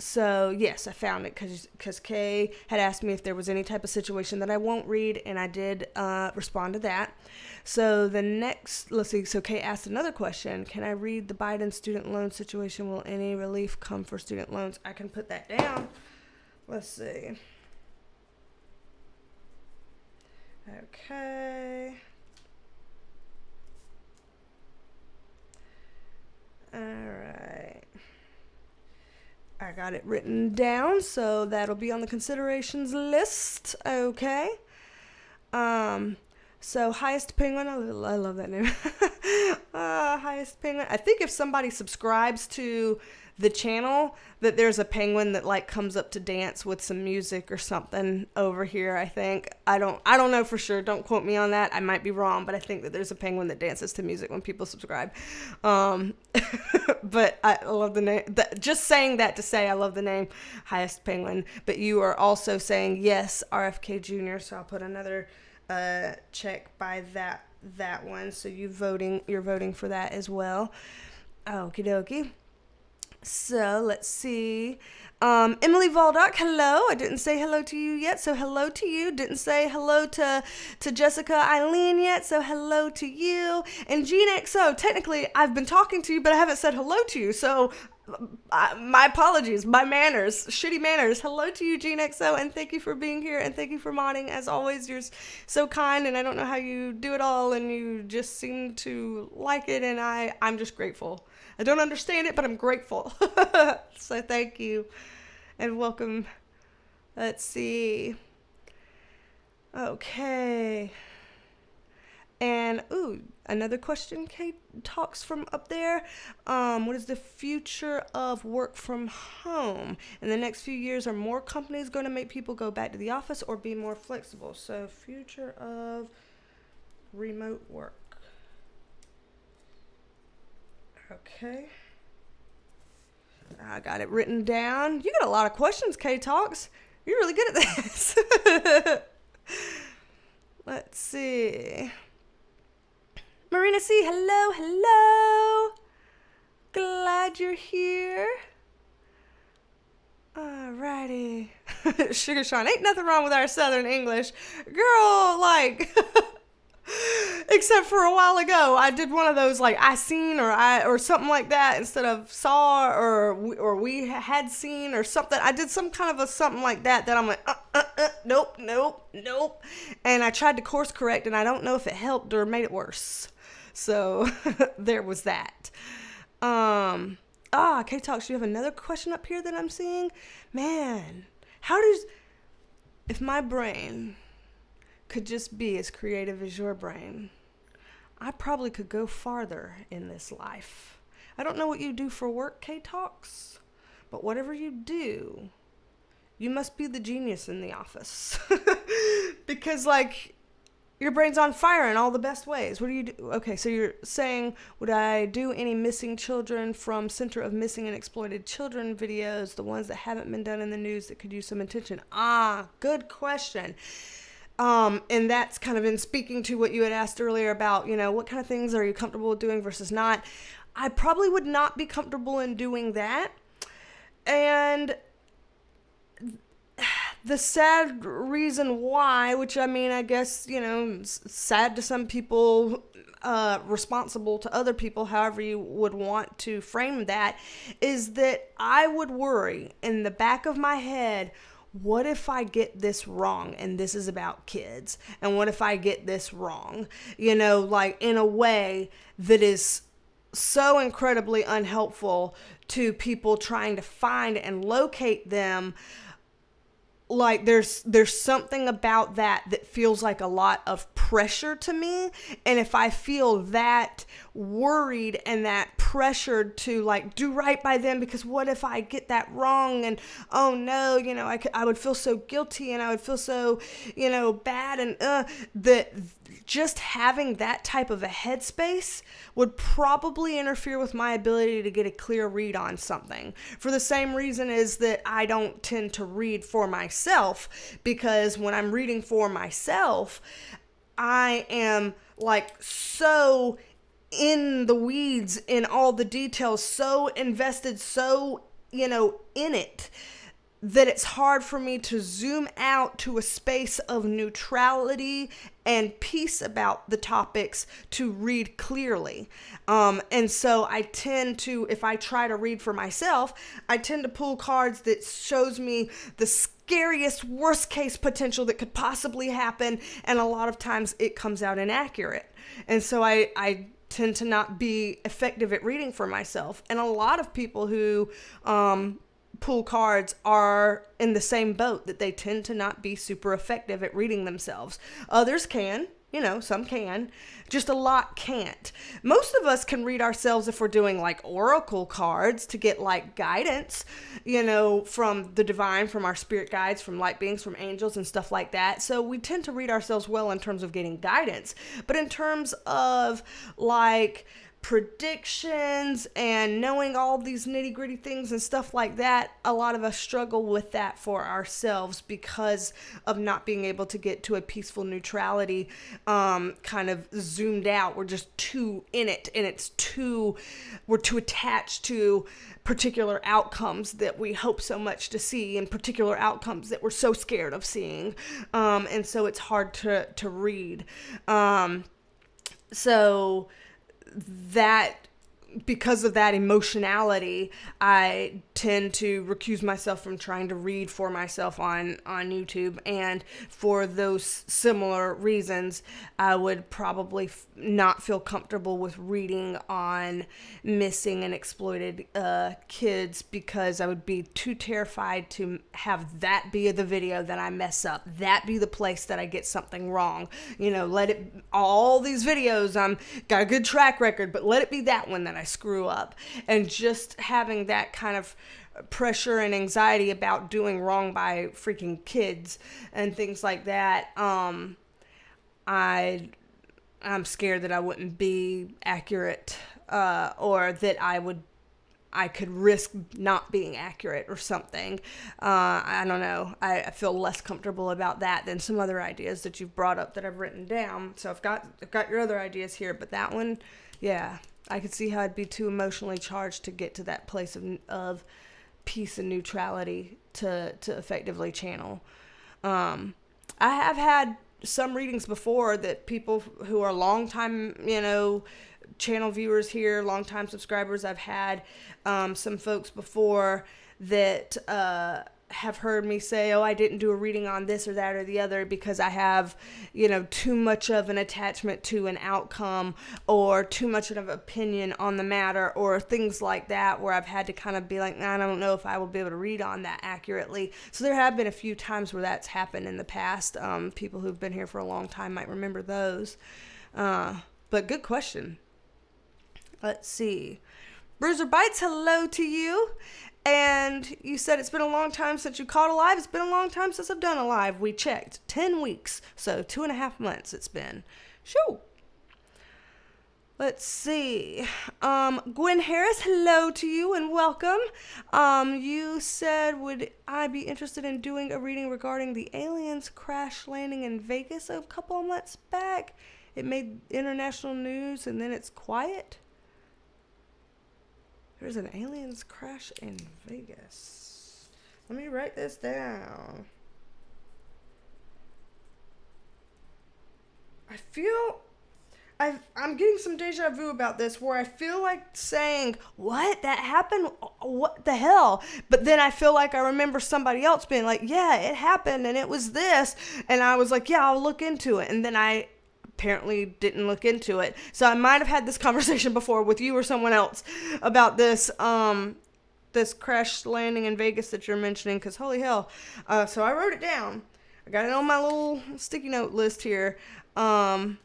So yes, I found it because Kay had asked me if there was any type of situation that I won't read, and I did respond to that. So the next, let's see, so Kay asked another question. Can I read the Biden student loan situation? Will any relief come for student loans? I can put that down. Let's see. Okay. All right. I got it written down, so that'll be on the considerations list. Okay. So Highest Penguin, I love that name. Highest Penguin. I think if somebody subscribes to the channel, that there's a penguin that like comes up to dance with some music or something over here. I think I don't know for sure. Don't quote me on that. I might be wrong, but I think that there's a penguin that dances to music when people subscribe. But I love the name. Just saying that to say I love the name Highest Penguin. But you are also saying yes, RFK Jr. So I'll put another check by that one. So you're voting for that as well. Okie dokie. So let's see. Emily Valdock, hello. I didn't say hello to you yet, so hello to you. Didn't say hello to Jessica Eileen yet, so hello to you. And Jean XO, technically I've been talking to you, but I haven't said hello to you, so my apologies, my manners, shitty manners. Hello to you, Jean XO, and thank you for being here, and thank you for modding. As always, you're so kind, and I don't know how you do it all, and you just seem to like it, and I'm just grateful. I don't understand it, but I'm grateful. So thank you, and welcome. Let's see. Okay. And, another question, Kate talks from up there. What is the future of work from home? In the next few years, are more companies going to make people go back to the office or be more flexible? So, future of remote work. Okay. I got it written down. You got a lot of questions, Kate Talks. You're really good at this. Let's see. Marina C, hello. Glad you're here. Alrighty. Sugar Sean, ain't nothing wrong with our Southern English. Girl, like, except for a while ago, I did one of those, like, I seen or something like that instead of saw or we had seen or something. I did some kind of a something like that I'm like, nope. And I tried to course correct, and I don't know if it helped or made it worse. So there was that. Kate Talks, you have another question up here that I'm seeing? Man, if my brain could just be as creative as your brain, I probably could go farther in this life. I don't know what you do for work, Kate Talks, but whatever you do, you must be the genius in the office. Because, like, your brain's on fire in all the best ways. What do you do? Okay, so you're saying, would I do any missing children from Center of Missing and Exploited Children videos, the ones that haven't been done in the news that could use some attention? Good question. And that's kind of in speaking to what you had asked earlier about, what kind of things are you comfortable with doing versus not. I probably would not be comfortable in doing that. And the sad reason why, which I guess, sad to some people, responsible to other people, however you would want to frame that, is that I would worry in the back of my head, what if I get this wrong? And this is about kids. And what if I get this wrong? Like in a way that is so incredibly unhelpful to people trying to find and locate them. Like there's something about that feels like a lot of pressure to me. And if I feel that worried and that pressured to like do right by them, because what if I get that wrong? And oh no, I would feel so guilty and I would feel so, bad. And that just having that type of a headspace would probably interfere with my ability to get a clear read on something. For the same reason is that I don't tend to read for myself, because when I'm reading for myself, I am like so in the weeds in all the details, so invested, so in it, that it's hard for me to zoom out to a space of neutrality and peace about the topics to read clearly. And so I tend to, if I try to read for myself, I tend to pull cards that shows me the scariest, worst case potential that could possibly happen. And a lot of times it comes out inaccurate. And so I tend to not be effective at reading for myself. And a lot of people who, pull cards are in the same boat, that they tend to not be super effective at reading themselves. Others can, some can, just a lot can't. Most of us can read ourselves if we're doing like oracle cards to get like guidance, from the divine, from our spirit guides, from light beings, from angels and stuff like that. So we tend to read ourselves well in terms of getting guidance. But in terms of like predictions and knowing all these nitty gritty things and stuff like that, a lot of us struggle with that for ourselves because of not being able to get to a peaceful neutrality, kind of zoomed out. We're just too in it, and we're too attached to particular outcomes that we hope so much to see, and particular outcomes that we're so scared of seeing. And so it's hard to read. So that, because of that emotionality, I tend to recuse myself from trying to read for myself on YouTube. And for those similar reasons, I would probably not feel comfortable with reading on missing and exploited kids, because I would be too terrified to have that be the video that I mess up, that be the place that I get something wrong. All these videos, got a good track record, but let it be that one that I screw up. And just having that kind of pressure and anxiety about doing wrong by freaking kids and things like that, I'm scared that I wouldn't be accurate, or that I could risk not being accurate or something. I don't know. I feel less comfortable about that than some other ideas that you've brought up that I've written down. So I've got your other ideas here, but that one, yeah, I could see how I'd be too emotionally charged to get to that place of peace and neutrality to effectively channel. I have had some readings before that people who are longtime, channel viewers here, longtime subscribers, I've had some folks before that have heard me say, I didn't do a reading on this or that or the other because I have, too much of an attachment to an outcome, or too much of an opinion on the matter, or things like that, where I've had to kind of be like, I don't know if I will be able to read on that accurately. So there have been a few times where that's happened in the past. People who've been here for a long time might remember those. But good question. Let's see. Bruiser Bites, hello to you. And you said it's been a long time since you caught a live. It's been a long time since I've done a live. We checked. 10 weeks. So 2.5 months it's been. Shoo. Let's see. Gwen Harris, hello to you and welcome. You said, would I be interested in doing a reading regarding the aliens crash landing in Vegas a couple of months back? It made international news and then it's quiet. There's an aliens crash in Vegas. Let me write this down. I'm getting some deja vu about this, where I feel like saying, what? That happened? What the hell? But then I feel like I remember somebody else being like, yeah, it happened and it was this. And I was like, yeah, I'll look into it. And then I apparently didn't look into it. So I might have had this conversation before with you or someone else about this this crash landing in Vegas that you're mentioning, because holy hell. So I wrote it down. I got it on my little sticky note list here, because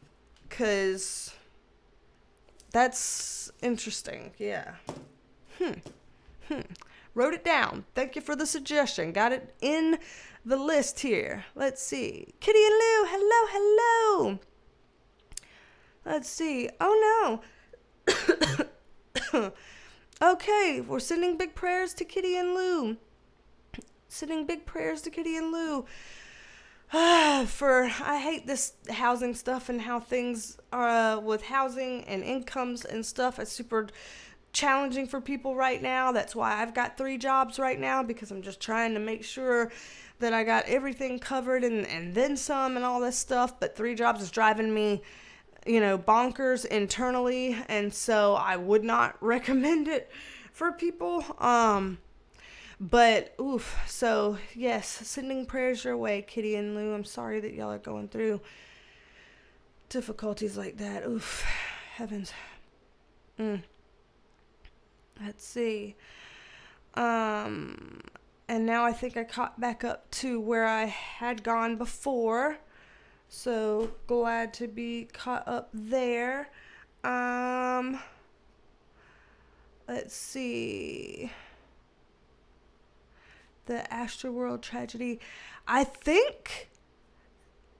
that's interesting. Yeah. Wrote it down. Thank you for the suggestion. Got it in the list here. Let's see. Kitty and Lou, hello. Let's see. Oh no. Okay, we're sending big prayers to Kitty and Lou. I hate this housing stuff and how things are with housing and incomes and stuff. It's super challenging for people right now. That's why I've got 3 jobs right now, because I'm just trying to make sure that I got everything covered and then some and all this stuff. But 3 jobs is driving me, bonkers internally. And so I would not recommend it for people. But, so yes, sending prayers your way, Kitty and Lou. I'm sorry that y'all are going through difficulties like that. Heavens. Let's see. And now I think I caught back up to where I had gone before. So glad to be caught up there. Let's see. The Astroworld tragedy. I think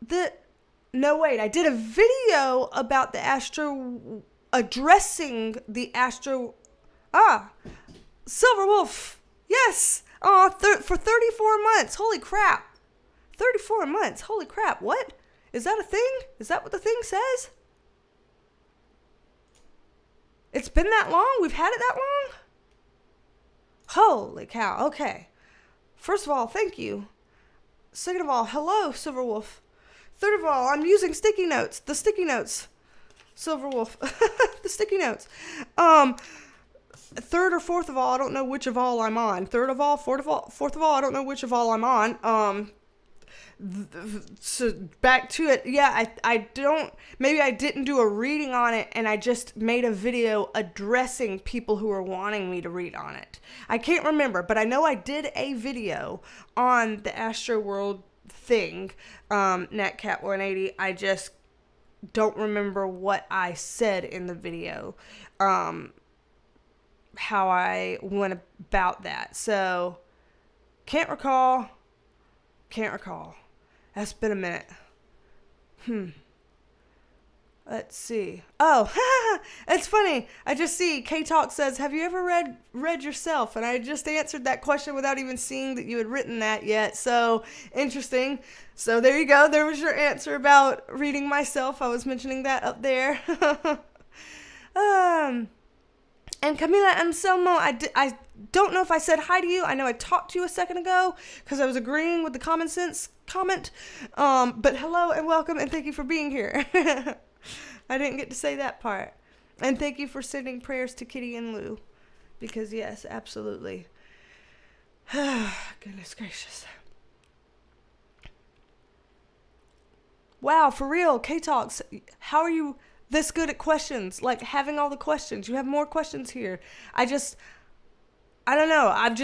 that... No, wait. I did a video about the Astro... addressing the Astro... Silver Wolf. Yes. For 34 months. Holy crap. 34 months. Holy crap. What? Is that a thing? Is that what the thing says? It's been that long? We've had it that long? Holy cow. Okay. First of all, thank you. Second of all, hello, Silver Wolf. Third of all, I'm using sticky notes. The sticky notes. Silver Wolf. The sticky notes. Third or fourth of all, I don't know which of all I'm on. Third of all, fourth of all, I don't know which of all I'm on. So back to it. Yeah, maybe I didn't do a reading on it, and I just made a video addressing people who are wanting me to read on it. I can't remember, but I know I did a video on the Astroworld thing, Natcat 180. I just don't remember what I said in the video, how I went about that. So, can't recall. That's been a minute. Let's see. Oh, it's funny. I just see K-Talk says, have you ever read yourself? And I just answered that question without even seeing that you had written that yet. So, interesting. So, there you go. There was your answer about reading myself. I was mentioning that up there. And Camila Anselmo, I don't know if I said hi to you. I know I talked to you a second ago because I was agreeing with the common sense comment. But hello and welcome and thank you for being here. I didn't get to say that part. And thank you for sending prayers to Kitty and Lou. Because yes, absolutely. Goodness gracious. Wow, for real, K-Talks, how are you this good at questions? Like having all the questions. You have more questions here. I don't know.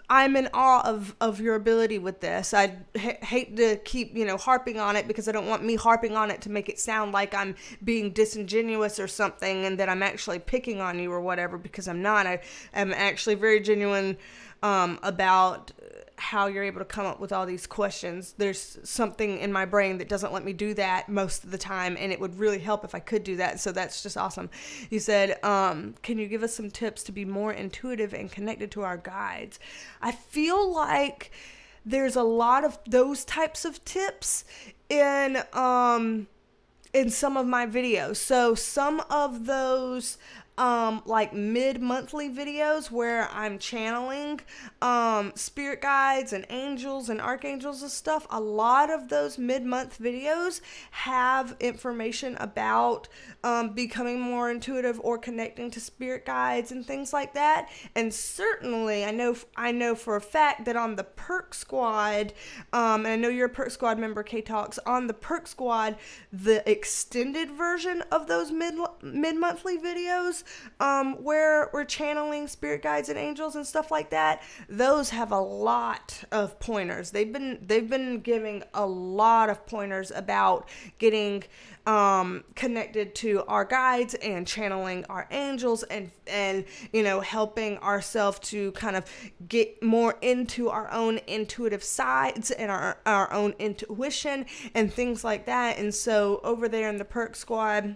I'm in awe of your ability with this. I hate to keep, harping on it because I don't want me harping on it to make it sound like I'm being disingenuous or something and that I'm actually picking on you or whatever, because I'm not. I am actually very genuine about how you're able to come up with all these questions. There's something in my brain that doesn't let me do that most of the time, and it would really help if I could do that. So that's just awesome. You said, can you give us some tips to be more intuitive and connected to our guides? I feel like there's a lot of those types of tips in some of my videos. So some of those like mid-monthly videos where I'm channeling spirit guides and angels and archangels and stuff, a lot of those mid-month videos have information about becoming more intuitive or connecting to spirit guides and things like that. And certainly I know for a fact that on the Perk Squad, and I know you're a Perk Squad member, K-Talks, on the Perk Squad, the extended version of those mid-monthly videos, where we're channeling spirit guides and angels and stuff like that, those have a lot of pointers. They've been giving a lot of pointers about getting connected to our guides and channeling our angels and helping ourselves to kind of get more into our own intuitive sides and our own intuition and things like that. And so over there in the Perk Squad,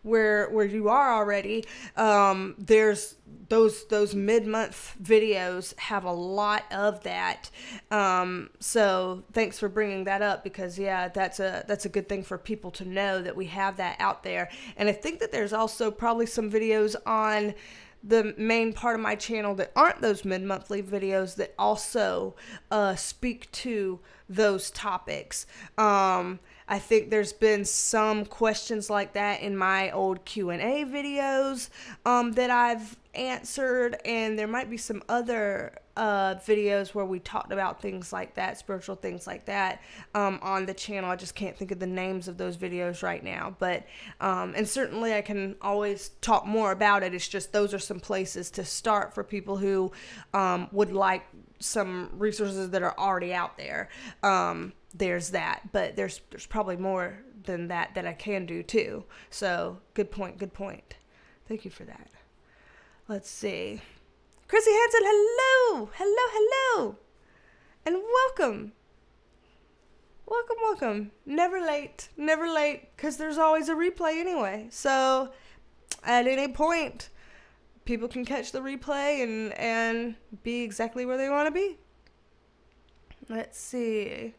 where you are already, there's those mid-month videos have a lot of that. So thanks for bringing that up, because yeah, that's a good thing for people to know that we have that out there. And I think that there's also probably some videos on the main part of my channel that aren't those mid-monthly videos that also speak to those topics. I think there's been some questions like that in my old Q&A videos that I've answered, and there might be some other videos where we talked about things like that, spiritual things like that, on the channel. I just can't think of the names of those videos right now, but and certainly I can always talk more about it. It's just those are some places to start for people who would like some resources that are already out there. There's that, but there's probably more than that I can do too. So good point. Thank you for that. Let's see. Chrissy Hansen, hello, and welcome. Never late, because there's always a replay anyway. So at any point, people can catch the replay and be exactly where they want to be. Let's see.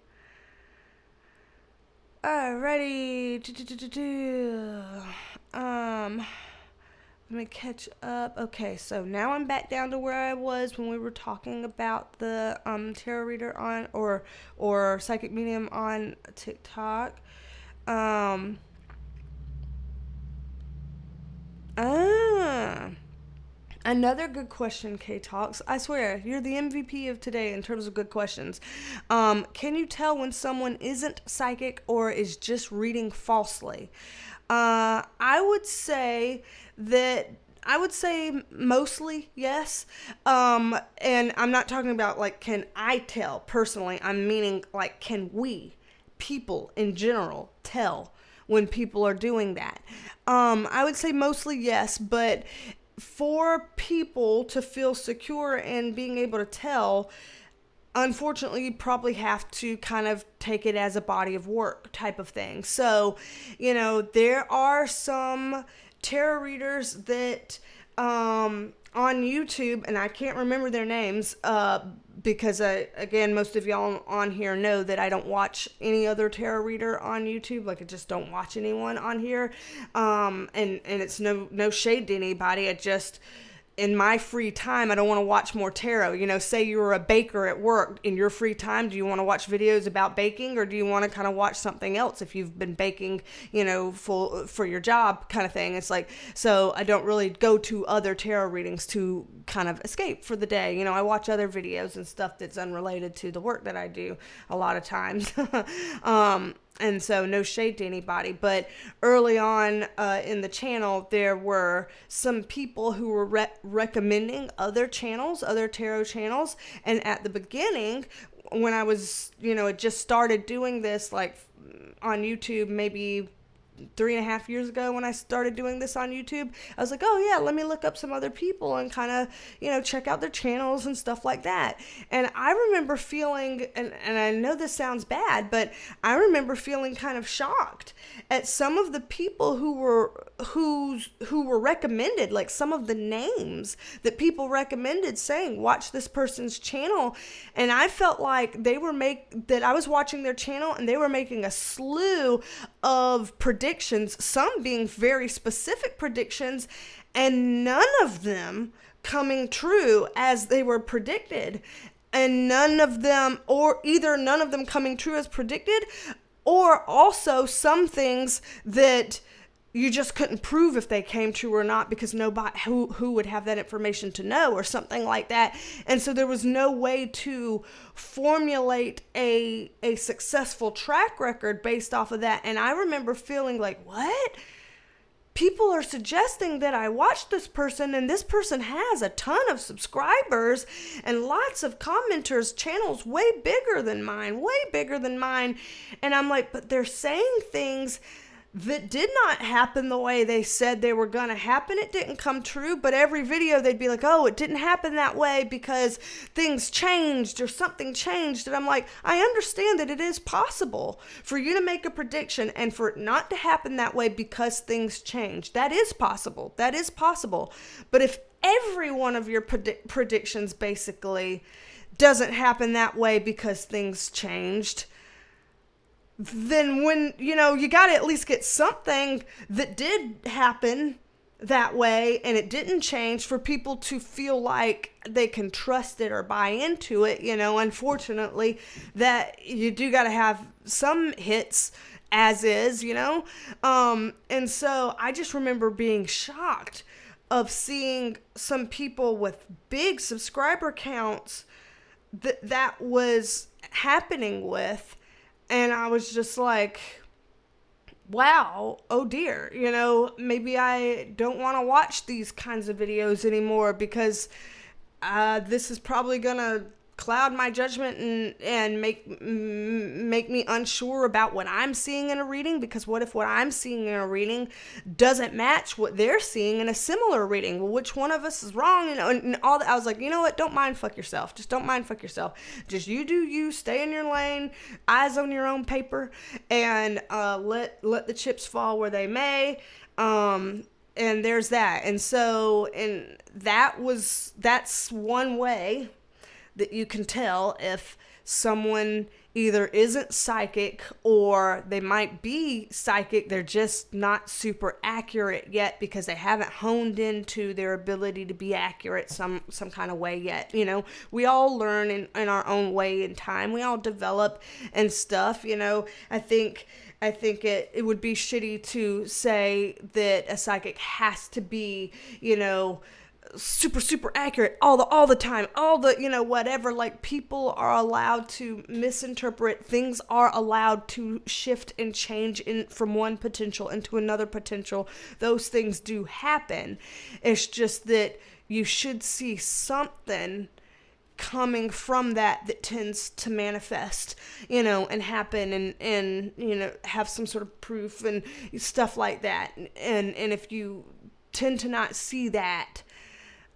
Alrighty. Let me catch up. Okay, so now I'm back down to where I was when we were talking about the tarot reader on or psychic medium on TikTok. Another good question, K-Talks. I swear, you're the MVP of today in terms of good questions. Can you tell when someone isn't psychic or is just reading falsely? I would say mostly yes. And I'm not talking about like, can I tell personally? I'm meaning like, can we, people in general, tell when people are doing that? I would say mostly yes, but for people to feel secure in being able to tell, unfortunately, you probably have to kind of take it as a body of work type of thing. So, there are some tarot readers that on YouTube, and I can't remember their names because, again, most of y'all on here know that I don't watch any other tarot reader on YouTube. Like, I just don't watch anyone on here. And it's no shade to anybody. I just, in my free time, I don't want to watch more tarot. Say you're a baker at work. In your free time, do you want to watch videos about baking, or do you want to kind of watch something else if you've been baking, for your job kind of thing? It's like, so I don't really go to other tarot readings to kind of escape for the day. I watch other videos and stuff that's unrelated to the work that I do a lot of times. And so no shade to anybody, but early on in the channel, there were some people who were recommending other tarot channels. And at the beginning, when I was, just started doing this, like on YouTube, maybe 3.5 years ago when I started doing this on YouTube, I was like, oh yeah, let me look up some other people and kind of, check out their channels and stuff like that. And I remember feeling, and I know this sounds bad, but I remember feeling kind of shocked at some of the people who were recommended, like some of the names that people recommended, saying, watch this person's channel. And I felt like that I was watching their channel and they were making a slew of predictions, some being very specific predictions, and none of them coming true as they were predicted. And none of them coming true as predicted, or also some things that you just couldn't prove if they came true or not, because nobody who would have that information to know, or something like that. And so there was no way to formulate a successful track record based off of that. And I remember feeling like, what? People are suggesting that I watch this person, and this person has a ton of subscribers and lots of commenters, channels way bigger than mine. And I'm like, but they're saying things that did not happen the way they said they were going to happen. It didn't come true, but every video they'd be like, oh, it didn't happen that way because things changed or something changed. And I'm like, I understand that it is possible for you to make a prediction and for it not to happen that way because things change. That is possible. That is possible. But if every one of your predictions basically doesn't happen that way because things changed, then when, you got to at least get something that did happen that way and it didn't change for people to feel like they can trust it or buy into it. Unfortunately, that you do got to have some hits as is, and so I just remember being shocked of seeing some people with big subscriber counts that was happening with. And I was just like, wow, oh dear, maybe I don't want to watch these kinds of videos anymore because this is probably going to cloud my judgment and make me unsure about what I'm seeing in a reading, because what if what I'm seeing in a reading doesn't match what they're seeing in a similar reading? Well, which one of us is wrong? And all that. I was like, you know what? Don't mind fuck yourself. Just don't mind fuck yourself. Just you do you. Stay in your lane. Eyes on your own paper, and let the chips fall where they may. And there's that. And so, and that's one way that you can tell if someone either isn't psychic or they might be psychic. They're just not super accurate yet because they haven't honed into their ability to be accurate some kind of way yet. We all learn in our own way in time. We all develop and stuff. I think it would be shitty to say that a psychic has to be, super accurate all the time, whatever. Like, people are allowed to misinterpret, things are allowed to shift and change from one potential into another potential. Those things do happen. It's just that you should see something coming from that tends to manifest, and happen and have some sort of proof and stuff like that. And if you tend to not see that,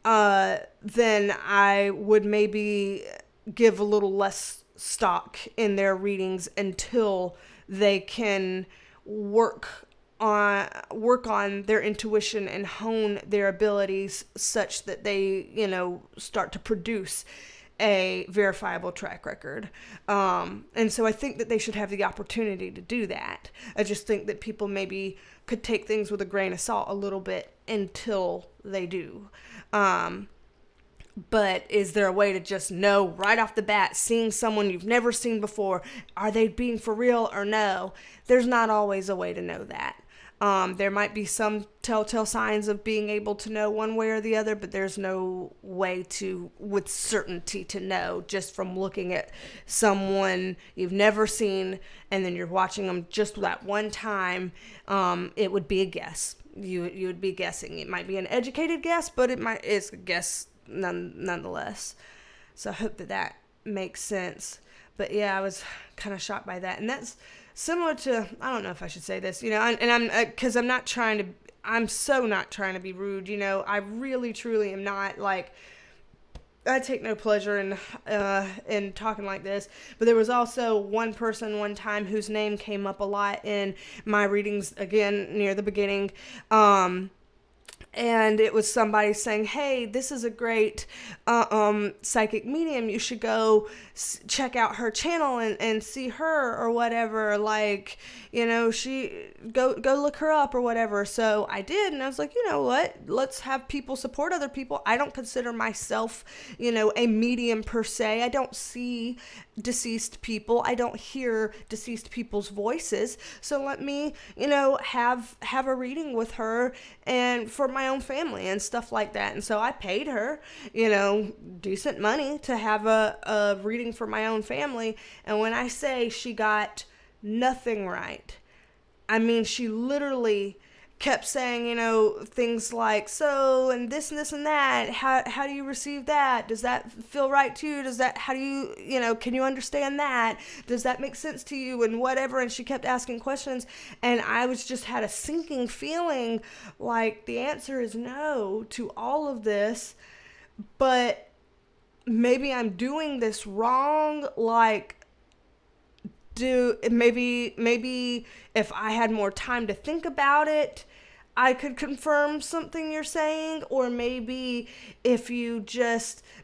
then I would maybe give a little less stock in their readings until they can work on their intuition and hone their abilities such that they, start to produce a verifiable track record. And so I think that they should have the opportunity to do that. I just think that people maybe could take things with a grain of salt a little bit until they do. But is there a way to just know right off the bat, seeing someone you've never seen before, are they being for real or no? There's not always a way to know that. There might be some telltale signs of being able to know one way or the other, but there's no way to, with certainty, to know just from looking at someone you've never seen and then you're watching them just that one time. It would be a guess. You would be guessing. It might be an educated guess, but it's a guess nonetheless. So I hope that makes sense. But yeah, I was kind of shocked by that. And that's similar to, I don't know if I should say this, because I'm so not trying to be rude, I really, truly am not. Like, I take no pleasure in talking like this, but there was also one person one time whose name came up a lot in my readings, again, near the beginning, and it was somebody saying, hey, this is a great psychic medium. You should go check out her channel and see her or whatever. Like, she go look her up or whatever. So I did. And I was like, you know what? Let's have people support other people. I don't consider myself, a medium per se. I don't see deceased people. I don't hear deceased people's voices. So let me, have a reading with her and for my own family and stuff like that. And so I paid her, decent money to have a reading for my own family. And when I say she got nothing right, I mean, she literally kept saying, you know, things like, so, and this and that, how do you receive that? Does that feel right to you? How do you, you know, can you understand that? Does that make sense to you? And whatever. And she kept asking questions. And I had a sinking feeling like the answer is no to all of this, but maybe I'm doing this wrong. Like, maybe if I had more time to think about it, I could confirm something you're saying. Or maybe if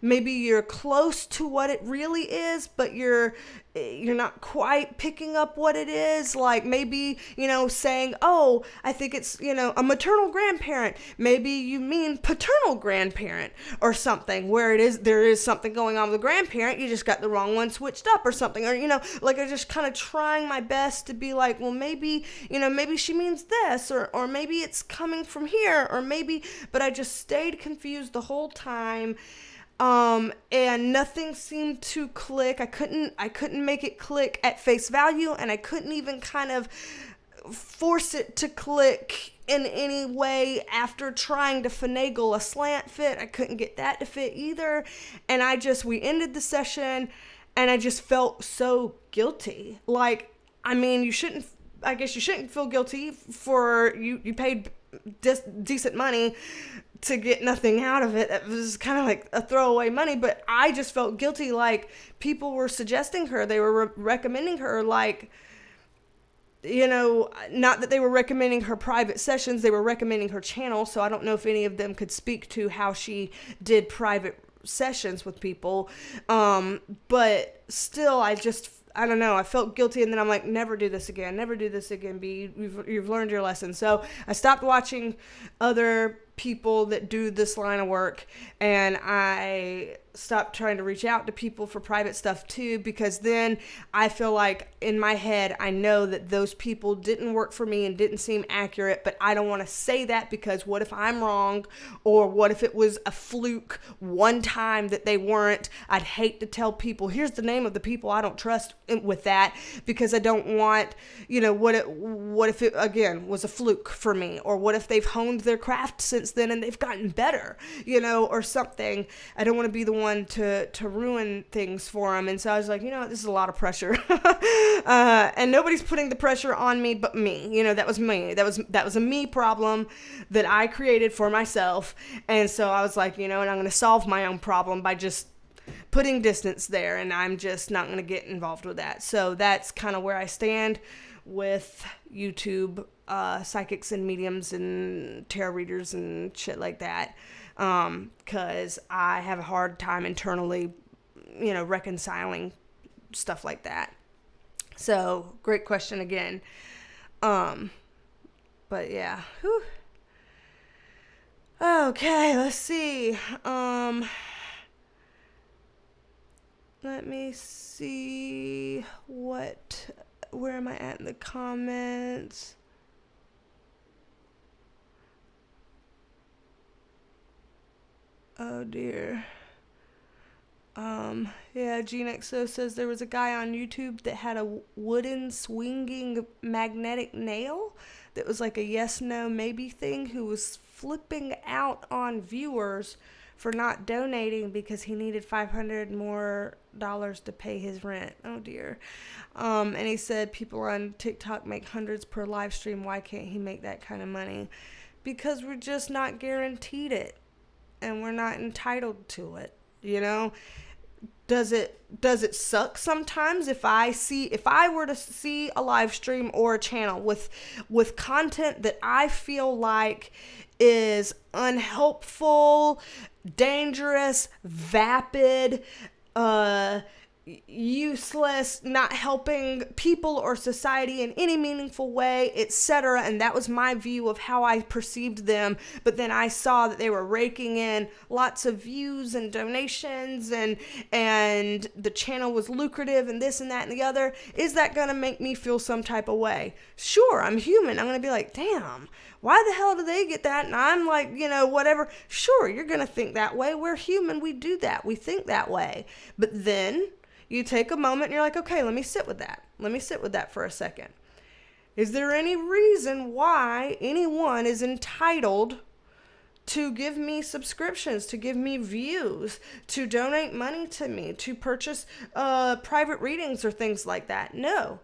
maybe you're close to what it really is, but you're not quite picking up what it is. Like maybe, you know, saying, oh, I think it's, you know, a maternal grandparent. Maybe you mean paternal grandparent or something, where there is something going on with the grandparent. You just got the wrong one switched up or something. Or, you know, like I'm just kind of trying my best to be like, well, maybe, you know, maybe she means this, or maybe it's coming from here, or maybe, but I just stayed confused the whole time. And nothing seemed to click. I couldn't make it click at face value, and I couldn't even kind of force it to click in any way after trying to finagle a slant fit. I couldn't get that to fit either. And we ended the session, and I just felt so guilty. Like, I mean, I guess you shouldn't feel guilty for you paid decent money to get nothing out of it. It was kind of like a throwaway money, but I just felt guilty. Like people were suggesting her, they were recommending her, like, you know, not that they were recommending her private sessions, they were recommending her channel. So I don't know if any of them could speak to how she did private sessions with people. But still, I don't know. I felt guilty, and then I'm like, never do this again, B. You've learned your lesson. So I stopped watching other people that do this line of work, and I stopped trying to reach out to people for private stuff too, because then I feel like in my head I know that those people didn't work for me and didn't seem accurate, but I don't want to say that, because what if I'm wrong, or what if it was a fluke one time that they weren't? I'd hate to tell people, here's the name of the people I don't trust with that, because I don't want, you know, what if it again was a fluke for me, or what if they've honed their craft since then and they've gotten better, you know, or something. I don't want to be the one to ruin things for them. And so I was like, you know what, this is a lot of pressure. And nobody's putting the pressure on me but me. You know, that was me. That was a me problem that I created for myself. And so I was like, you know, and I'm going to solve my own problem by just putting distance there, and I'm just not going to get involved with that. So that's kind of where I stand with YouTube, psychics and mediums and tarot readers and shit like that. 'Cause I have a hard time internally, you know, reconciling stuff like that. So great question again. But yeah. Whew. Okay, let's see. Let me see where am I at in the comments? Oh dear. Yeah, GeneXO says there was a guy on YouTube that had a wooden swinging magnetic nail that was like a yes, no, maybe thing, who was flipping out on viewers for not donating because he needed $500 more to pay his rent. Oh dear. And he said people on TikTok make hundreds per live stream. Why can't he make that kind of money? Because we're just not guaranteed it, and we're not entitled to it, you know? Does it suck sometimes if I were to see a live stream or a channel with content that I feel like is unhelpful, dangerous, vapid, useless, not helping people or society in any meaningful way, etc. And that was my view of how I perceived them. But then I saw that they were raking in lots of views and donations, and the channel was lucrative and this and that and the other. Is that going to make me feel some type of way? Sure, I'm human. I'm going to be like, damn, why the hell do they get that? And I'm like, you know, whatever. Sure, you're going to think that way. We're human. We do that. We think that way. But then you take a moment and you're like, okay, let me sit with that. Let me sit with that for a second. Is there any reason why anyone is entitled to give me subscriptions, to give me views, to donate money to me, to purchase private readings or things like that? No,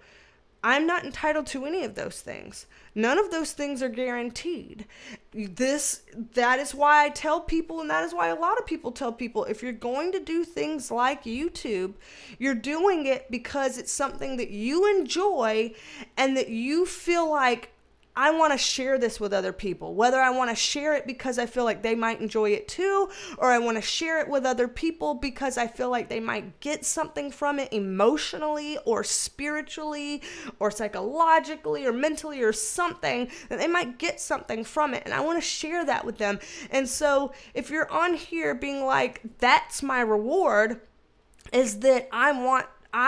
I'm not entitled to any of those things. None of those things are guaranteed. That is why I tell people, and that is why a lot of people tell people, if you're going to do things like YouTube, you're doing it because it's something that you enjoy and that you feel like, I want to share this with other people, whether I want to share it because I feel like they might enjoy it too, or I want to share it with other people because I feel like they might get something from it emotionally or spiritually or psychologically or mentally or something, that they might get something from it. And I want to share that with them. And so if you're on here being like, that's my reward, is that I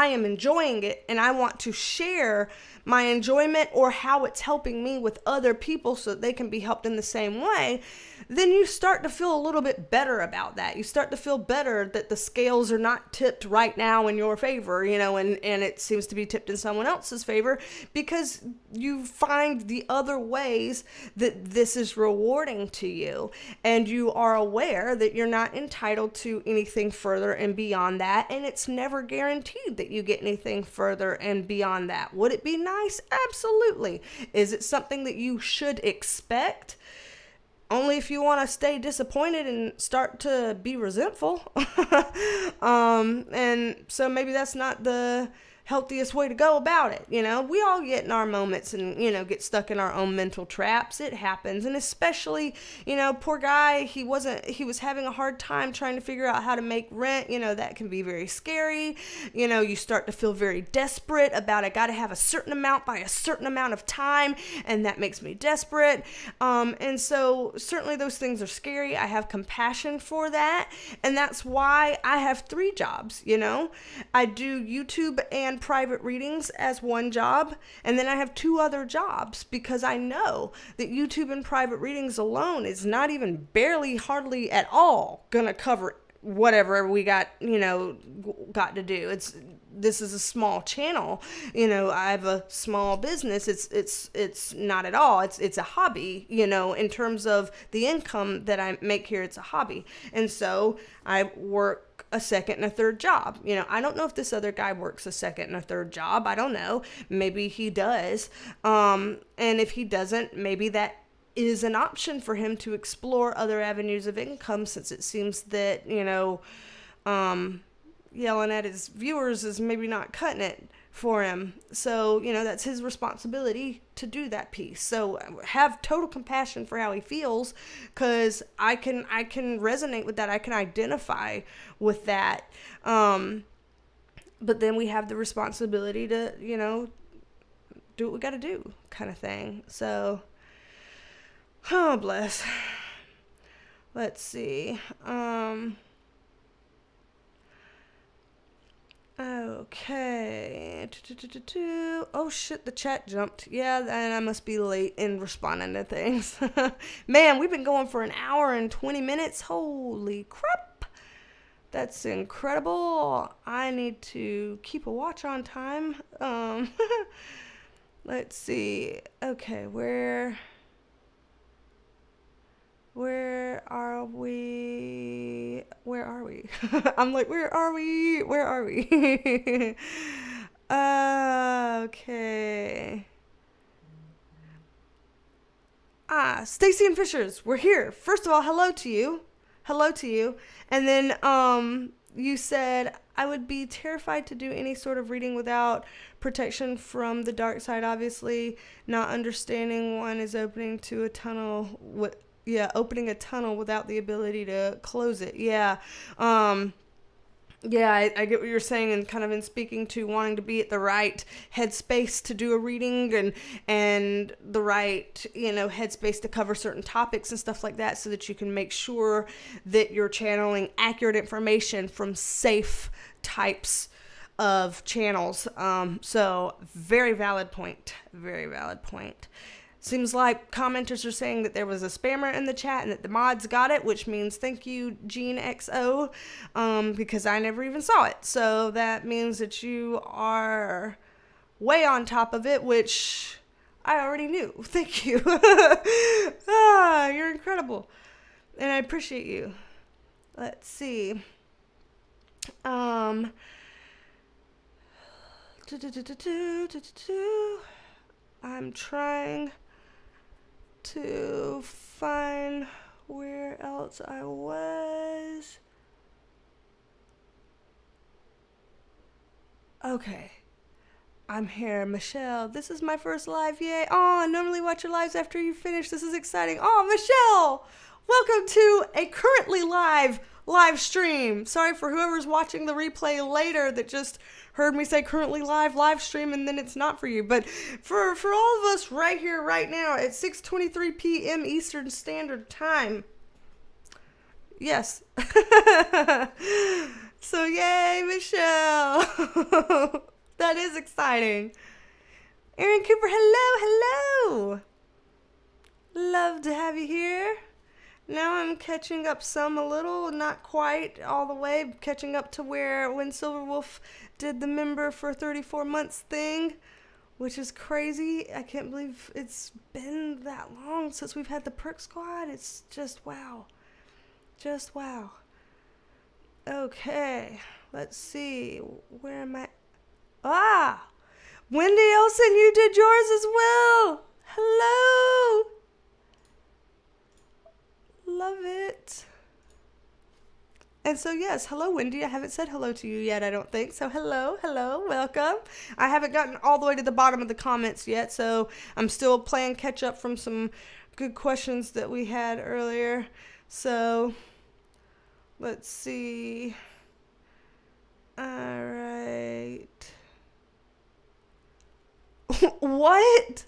am enjoying it and I want to share my enjoyment or how it's helping me with other people so that they can be helped in the same way, then you start to feel a little bit better about that. You start to feel better that the scales are not tipped right now in your favor, and it seems to be tipped in someone else's favor, because you find the other ways that this is rewarding to you, and you are aware that you're not entitled to anything further and beyond that, and it's never guaranteed that you get anything further and beyond that. Would it be nice? Absolutely. Is it something that you should expect? Only if you want to stay disappointed and start to be resentful. And so maybe that's not the healthiest way to go about it. We all get in our moments and, get stuck in our own mental traps. It happens. And especially, poor guy, he was having a hard time trying to figure out how to make rent. That can be very scary. You start to feel very desperate about, I got to have a certain amount by a certain amount of time, and that makes me desperate. And so certainly those things are scary. I have compassion for that. And that's why I have 3 jobs. I do YouTube and private readings as one job, and then I have 2 other jobs, because I know that YouTube and private readings alone is not even barely, hardly at all gonna cover whatever we got to do. This is a small channel. I have a small business. It's not at all. It's a hobby, in terms of the income that I make here. It's a hobby. And so I work a second and a third job. I don't know if this other guy works a second and a third job. I don't know. Maybe he does. And if he doesn't, maybe that is an option for him to explore other avenues of income, since it seems that, yelling at his viewers is maybe not cutting it for him. So, that's his responsibility to do that piece. So have total compassion for how he feels, because I can resonate with that. I can identify with that. But then we have the responsibility to, do what we got to do, kind of thing. So, oh, bless. Let's see. Okay. Oh shit, the chat jumped. Yeah, and I must be late in responding to things. Man, we've been going for 1 hour and 20 minutes. Holy crap. That's incredible. I need to keep a watch on time. Let's see. Okay, where are we? I'm like, where are we? Okay. Stacy and Fishers, we're here. First of all, hello to you. And then, you said, I would be terrified to do any sort of reading without protection from the dark side. Obviously, not understanding one is opening a tunnel without the ability to close it. Yeah. Yeah, I get what you're saying, and kind of in speaking to wanting to be at the right headspace to do a reading, and the right, headspace to cover certain topics and stuff like that, so that you can make sure that you're channeling accurate information from safe types of channels. So very valid point. Seems like commenters are saying that there was a spammer in the chat and that the mods got it, which means thank you, Gene XO, because I never even saw it. So that means that you are way on top of it, which I already knew. Thank you. You're incredible. And I appreciate you. Let's see. I'm trying to find where else I was. Okay. I'm here, Michelle. This is my first live, yay. Oh, I normally watch your lives after you finish. This is exciting. Oh, Michelle, welcome to a currently live stream. Sorry for whoever's watching the replay later that just heard me say currently live stream and then it's not for you. But for all of us right here, right now at 6:23 p.m. Eastern Standard Time. Yes. So yay, Michelle. That is exciting. Aaron Cooper, hello. Love to have you here. Now I'm catching up some a little, not quite all the way, catching up to where when Silverwolf did the member for 34 months thing, which is crazy. I can't believe it's been that long since we've had the Perk Squad. It's just wow. Just wow. Okay, let's see. Where am I? Ah! Wendy Olsen, you did yours as well. Hello. Love it. And so, yes, hello, Wendy. I haven't said hello to you yet, I don't think. So, hello, welcome. I haven't gotten all the way to the bottom of the comments yet, so I'm still playing catch up from some good questions that we had earlier. So, let's see. All right. What?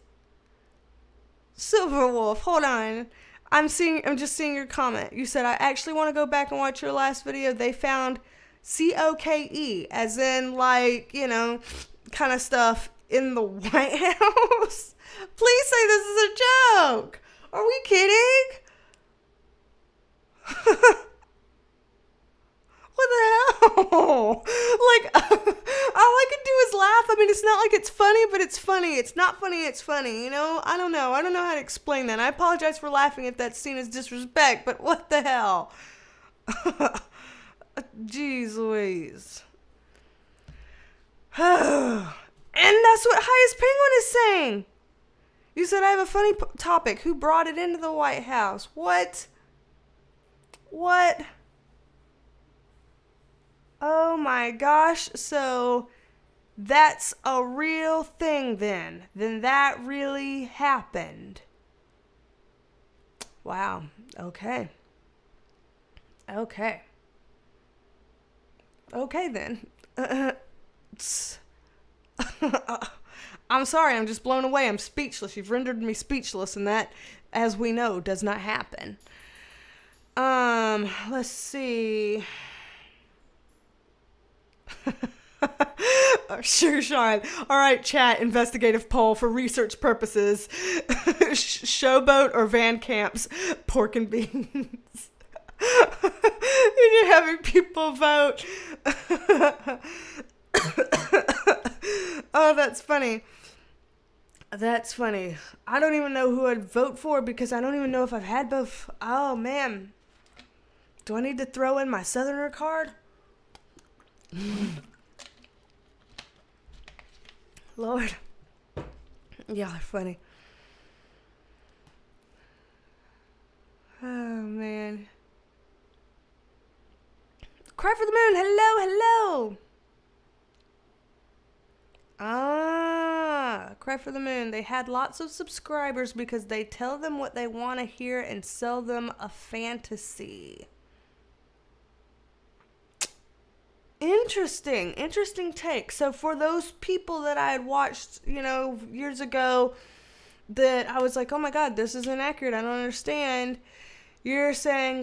Silverwolf, hold on. I'm just seeing your comment. You said, I actually want to go back and watch your last video. They found COKE, as in, like, you know, kind of stuff in the White House. Please say this is a joke. Are we kidding? What the hell? Like, all I can do is laugh. I mean, it's not like it's funny, but it's funny. It's not funny, it's funny, you know? I don't know how to explain that. I apologize for laughing if that's seen as disrespect, but what the hell? Jeez Louise. And that's what Highest Penguin is saying. You said I have a funny topic. Who brought it into the White House? What? Oh my gosh, so that's a real thing then. Then that really happened. Wow, okay. Okay then. I'm sorry, I'm just blown away. I'm speechless. You've rendered me speechless, and that, as we know, does not happen. Let's see. Sure, Sean. All right, chat. Investigative poll for research purposes. Showboat or Van Camp's pork and beans. And you're having people vote. Oh, that's funny. That's funny. I don't even know who I'd vote for because I don't even know if I've had both. Oh, man. Do I need to throw in my Southerner card? Lord. Y'all are funny. Oh, man. Cry for the Moon. Hello. Cry for the Moon. They had lots of subscribers because they tell them what they want to hear and sell them a fantasy. Interesting take. So for those people that I had watched, years ago that I was like, oh my God, this is inaccurate. I don't understand. You're saying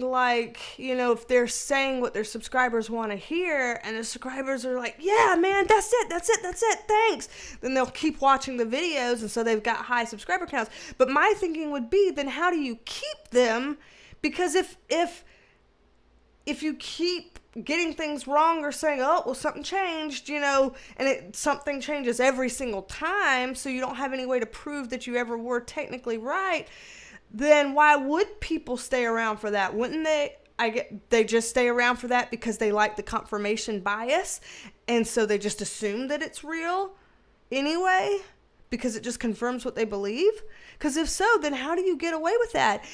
if they're saying what their subscribers want to hear and the subscribers are like, yeah, man, that's it. Thanks. Then they'll keep watching the videos. And so they've got high subscriber counts. But my thinking would be, then how do you keep them? Because if if you keep getting things wrong or saying, oh, well, something changed, and something changes every single time, so you don't have any way to prove that you ever were technically right, then why would people stay around for that? Wouldn't they? They just stay around for that because they like the confirmation bias, and so they just assume that it's real anyway, because it just confirms what they believe. Because if so, then how do you get away with that?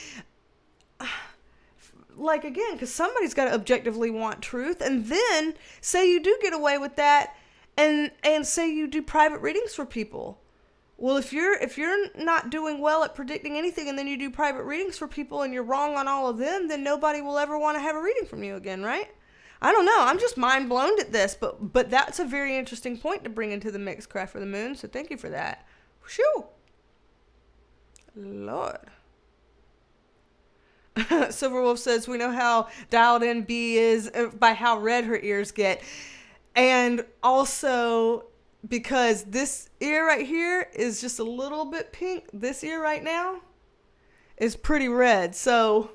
Like, again, because somebody's got to objectively want truth, and then say you do get away with that, and say you do private readings for people. Well, if you're not doing well at predicting anything, and then you do private readings for people and you're wrong on all of them, then nobody will ever want to have a reading from you again, right? I don't know. I'm just mind blown at this, but that's a very interesting point to bring into the mix, Craft for the Moon. So thank you for that. Shoo, Lord. Silverwolf says, we know how dialed in B is by how red her ears get, and also because this ear right here is just a little bit pink. This ear right now is pretty red. So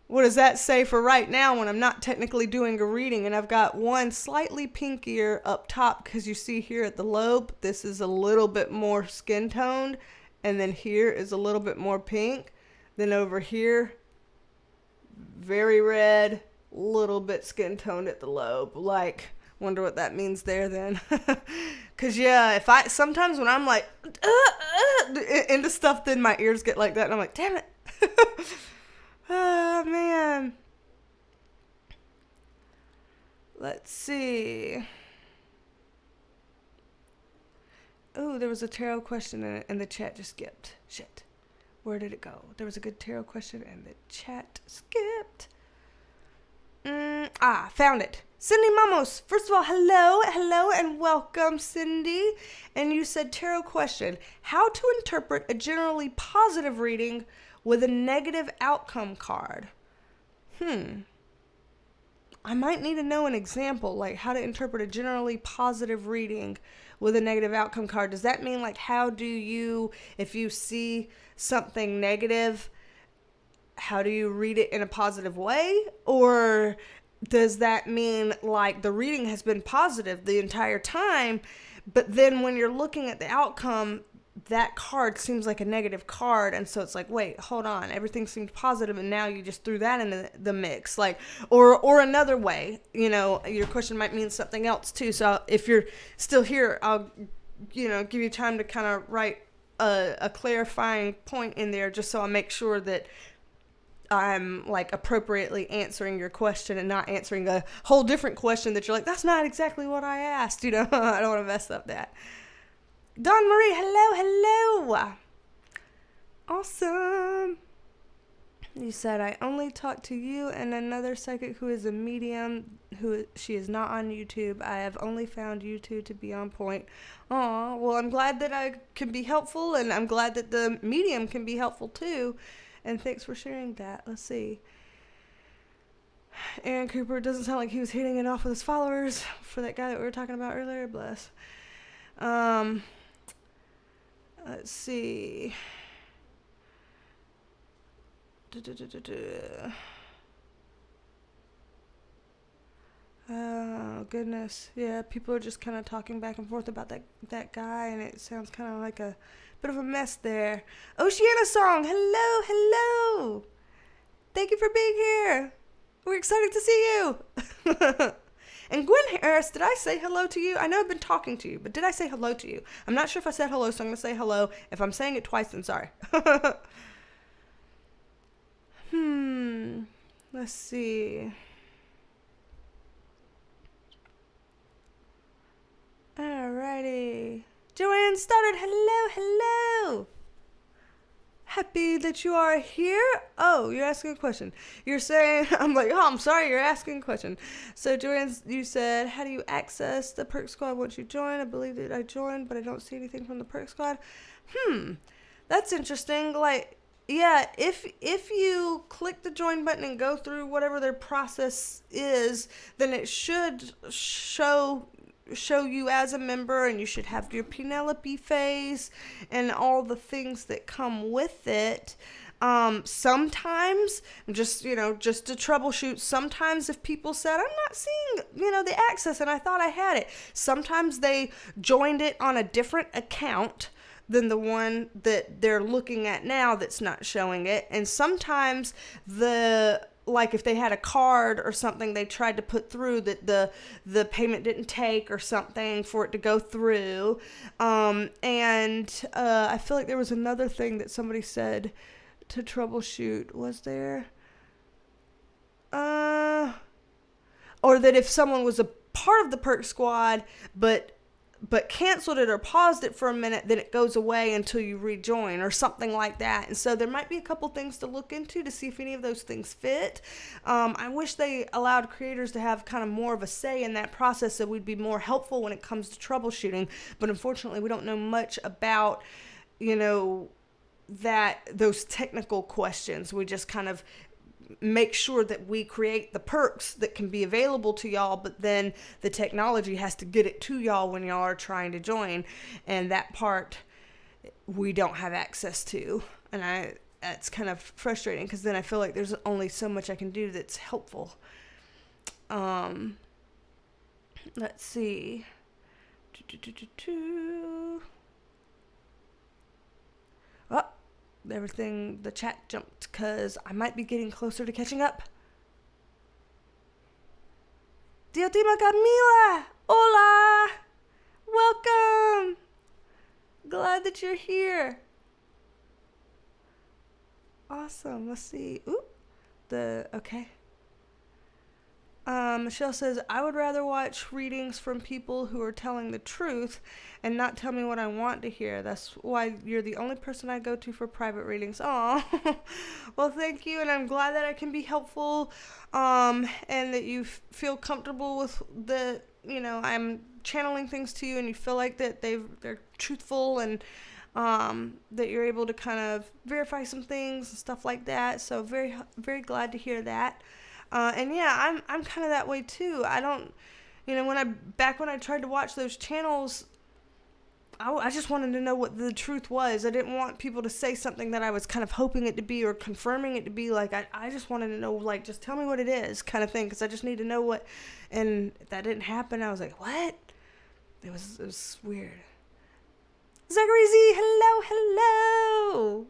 what does that say for right now when I'm not technically doing a reading and I've got one slightly pink ear up top? Because you see here at the lobe, this is a little bit more skin toned, and then here is a little bit more pink. Then over here, very red, little bit skin toned at the lobe. Like, wonder what that means there then. Cause yeah, sometimes when I'm like into stuff, then my ears get like that, and I'm like, damn it. Oh man. Let's see. Oh, there was a tarot question in it, and the chat just skipped. Shit. Where did it go? There was a good tarot question, and the chat skipped. Found it. Cindy Mamos. First of all, hello, and welcome, Cindy. And you said tarot question: how to interpret a generally positive reading with a negative outcome card? I might need to know an example, like how to interpret a generally positive reading with a negative outcome card. Does that mean, like, how do you, if you see something negative, how do you read it in a positive way? Or does that mean, like, the reading has been positive the entire time, but then when you're looking at the outcome, that card seems like a negative card, and so it's like, wait, hold on, everything seemed positive, and now you just threw that into the mix, like, or another way, your question might mean something else too. So if you're still here, I'll, give you time to kind of write a clarifying point in there, just so I make sure that I'm, like, appropriately answering your question and not answering a whole different question that you're like, that's not exactly what I asked, I don't want to mess up that. Dawn Marie, hello. Awesome. You said, I only talked to you and another psychic who is a medium, she is not on YouTube. I have only found you two to be on point. Aw, well, I'm glad that I can be helpful, and I'm glad that the medium can be helpful too. And thanks for sharing that. Let's see. Aaron Cooper, doesn't sound like he was hitting it off with his followers for that guy that we were talking about earlier. Bless. Let's see. Oh, goodness. Yeah, people are just kind of talking back and forth about that guy, and it sounds kind of like a bit of a mess there. Oceana Song, hello. Thank you for being here. We're excited to see you. And Gwen Harris, did I say hello to you? I know I've been talking to you, but did I say hello to you? I'm not sure if I said hello, so I'm going to say hello. If I'm saying it twice, then sorry. Let's see. Alrighty. Joanne started. Hello. Happy that you are here. Oh, you're asking a question. You're saying, I'm like, oh, I'm sorry, you're asking a question. So, Joanne, you said, how do you access the Perk Squad once you join? I believe that I joined, but I don't see anything from the Perk Squad. That's interesting. Like, yeah, if you click the join button and go through whatever their process is, then it should show you as a member, and you should have your Penelope face and all the things that come with it. Sometimes, just to troubleshoot, sometimes if people said, I'm not seeing, the access and I thought I had it, sometimes they joined it on a different account than the one that they're looking at now that's not showing it. And sometimes if they had a card or something they tried to put through that the payment didn't take or something for it to go through. I feel like there was another thing that somebody said to troubleshoot. Was there? Or that if someone was a part of the Perk Squad, but canceled it or paused it for a minute, then it goes away until you rejoin or something like that. And so there might be a couple things to look into to see if any of those things fit. I wish they allowed creators to have kind of more of a say in that process so we'd be more helpful when it comes to troubleshooting. But unfortunately, we don't know much about, those technical questions. We just kind of make sure that we create the perks that can be available to y'all, but then the technology has to get it to y'all when y'all are trying to join, and that part we don't have access to. And that's kind of frustrating, because then I feel like there's only so much I can do that's helpful. Let's see. Oh, the chat jumped because I might be getting closer to catching up. Diotima Camila, hola, welcome. Glad that you're here. Awesome. Let's see. Okay. Michelle says, I would rather watch readings from people who are telling the truth and not tell me what I want to hear. That's why you're the only person I go to for private readings. Oh, well, thank you. And I'm glad that I can be helpful, and that you feel comfortable with I'm channeling things to you and you feel like that they're truthful, and that you're able to kind of verify some things and stuff like that. So very, very glad to hear that. And yeah, I'm kind of that way too. I don't, when I tried to watch those channels, I just wanted to know what the truth was. I didn't want people to say something that I was kind of hoping it to be or confirming it to be. Like, I just wanted to know, like, just tell me what it is kind of thing, because I just need to know what, and that didn't happen. I was like, what? It was weird. Zachary Z, hello.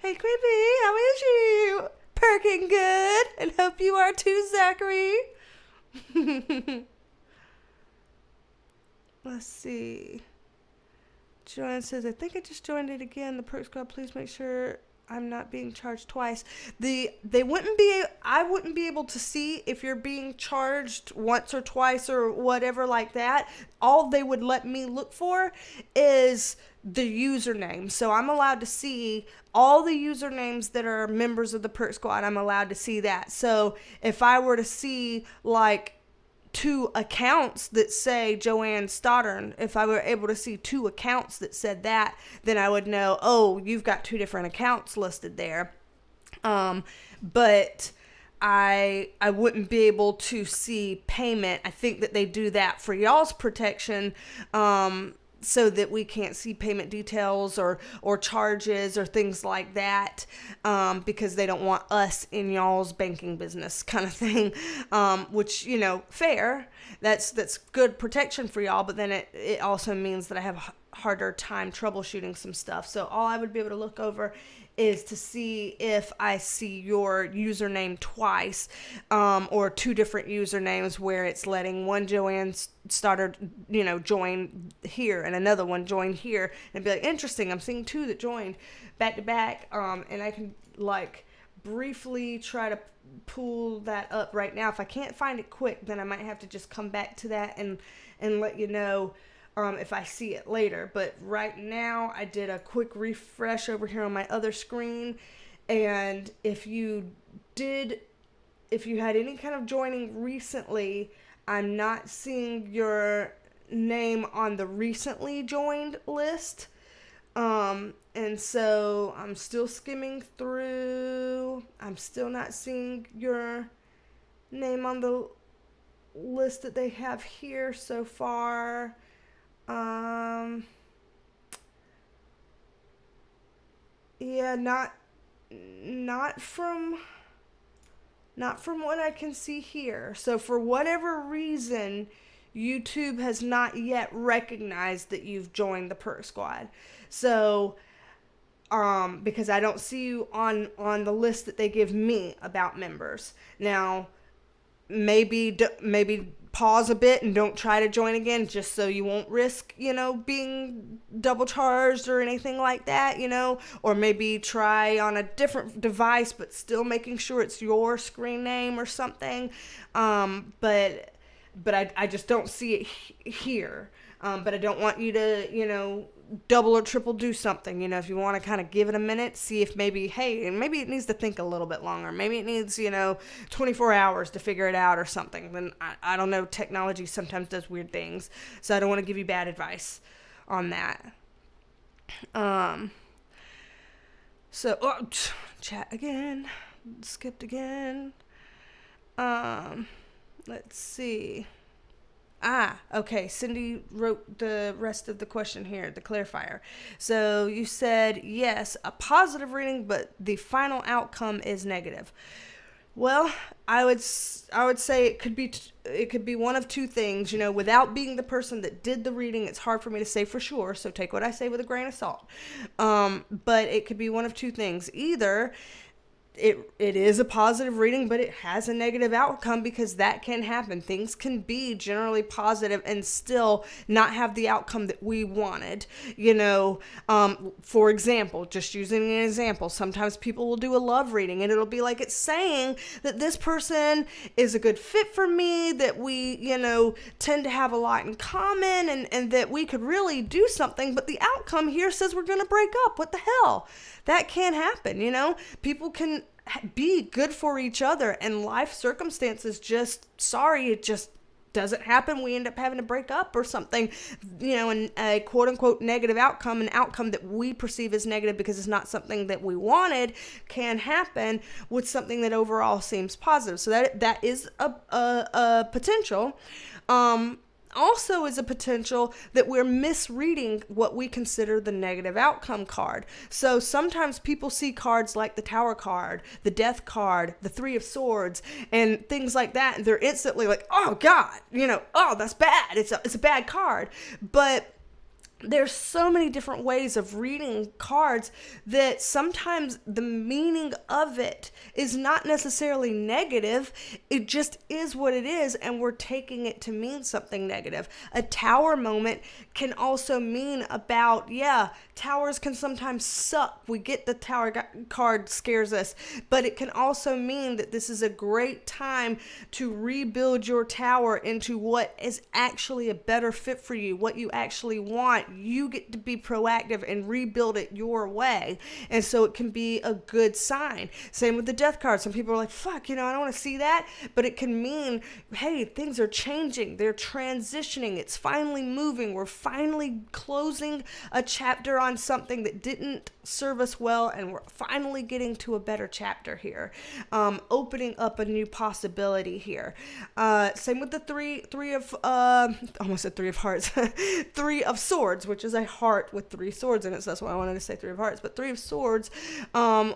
Hey, Creepy, how is you? Perking good, and hope you are too, Zachary. Let's see. Joanne says, I think I just joined it again. The Perk Squad, please make sure I'm not being charged twice. I wouldn't be able to see if you're being charged once or twice or whatever like that. All they would let me look for is the username. So I'm allowed to see all the usernames that are members of the Perk Squad. I'm allowed to see that. So if I were to see like 2 accounts that say Joanne Stoddard, if I were able to see 2 accounts that said that, then I would know, oh, you've got 2 different accounts listed there. But I wouldn't be able to see payment. I think that they do that for y'all's protection, so that we can't see payment details or charges or things like that, because they don't want us in y'all's banking business kind of thing, which, fair. That's good protection for y'all, but then it also means that I have a harder time troubleshooting some stuff. So all I would be able to look over is to see if I see your username twice, or 2 different usernames where it's letting one Joanne Stoddard, join here and another one join here, and be like, interesting, I'm seeing 2 that joined back to back, and I can like briefly try to pull that up right now. If I can't find it quick, then I might have to just come back to that and let you know if I see it later. But right now I did a quick refresh over here on my other screen, and if you had any kind of joining recently, I'm not seeing your name on the recently joined list, and so I'm still skimming through. I'm still not seeing your name on the list that they have here so far. Yeah, not from what I can see here. So for whatever reason, YouTube has not yet recognized that you've joined the Perk Squad. So, because I don't see you on the list that they give me about members. Now, maybe pause a bit and don't try to join again, just so you won't risk, being double charged or anything like that, or maybe try on a different device, but still making sure it's your screen name or something. But I just don't see it here. But I don't want you to, double or triple do something. If you want to kind of give it a minute, see if maybe it needs to think a little bit longer. Maybe it needs, 24 hours to figure it out or something. Then I don't know. Technology sometimes does weird things. So I don't want to give you bad advice on that. Chat again. Skipped again. Let's see. Okay. Cindy wrote the rest of the question here, the clarifier. So you said, yes, a positive reading, but the final outcome is negative. Well, I would say it could be one of two things, without being the person that did the reading. It's hard for me to say for sure. So take what I say with a grain of salt. But it could be one of two things. Either it is a positive reading, but it has a negative outcome, because that can happen. Things can be generally positive and still not have the outcome that we wanted. For example, just using an example, sometimes people will do a love reading and it'll be like it's saying that this person is a good fit for me, that we, tend to have a lot in common, and that we could really do something, but the outcome here says we're going to break up. What the hell? That can't happen, People can be good for each other, and life circumstances it just doesn't happen. We end up having to break up or something, and a quote unquote negative outcome, an outcome that we perceive as negative because it's not something that we wanted, can happen with something that overall seems positive. So that is a potential. Also is a potential that we're misreading what we consider the negative outcome card. So sometimes people see cards like the Tower card, the Death card, the Three of Swords, and things like that, and they're instantly like, oh God, oh, that's bad. It's a bad card. But there's so many different ways of reading cards that sometimes the meaning of it is not necessarily negative. It just is what it is, and we're taking it to mean something negative. A Tower moment can also mean about, towers can sometimes suck. We get the Tower card scares us, but it can also mean that this is a great time to rebuild your tower into what is actually a better fit for you, what you actually want. You get to be proactive and rebuild it your way. And so it can be a good sign. Same with the Death card. Some people are like, fuck, I don't want to see that. But it can mean, hey, things are changing. They're transitioning. It's finally moving. We're finally closing a chapter on something that didn't serve us well, and we're finally getting to a better chapter here. Opening up a new possibility here. Same with the three of almost said Three of Hearts. Three of Swords, which is a heart with three swords in it. So that's why I wanted to say Three of Hearts. But Three of Swords,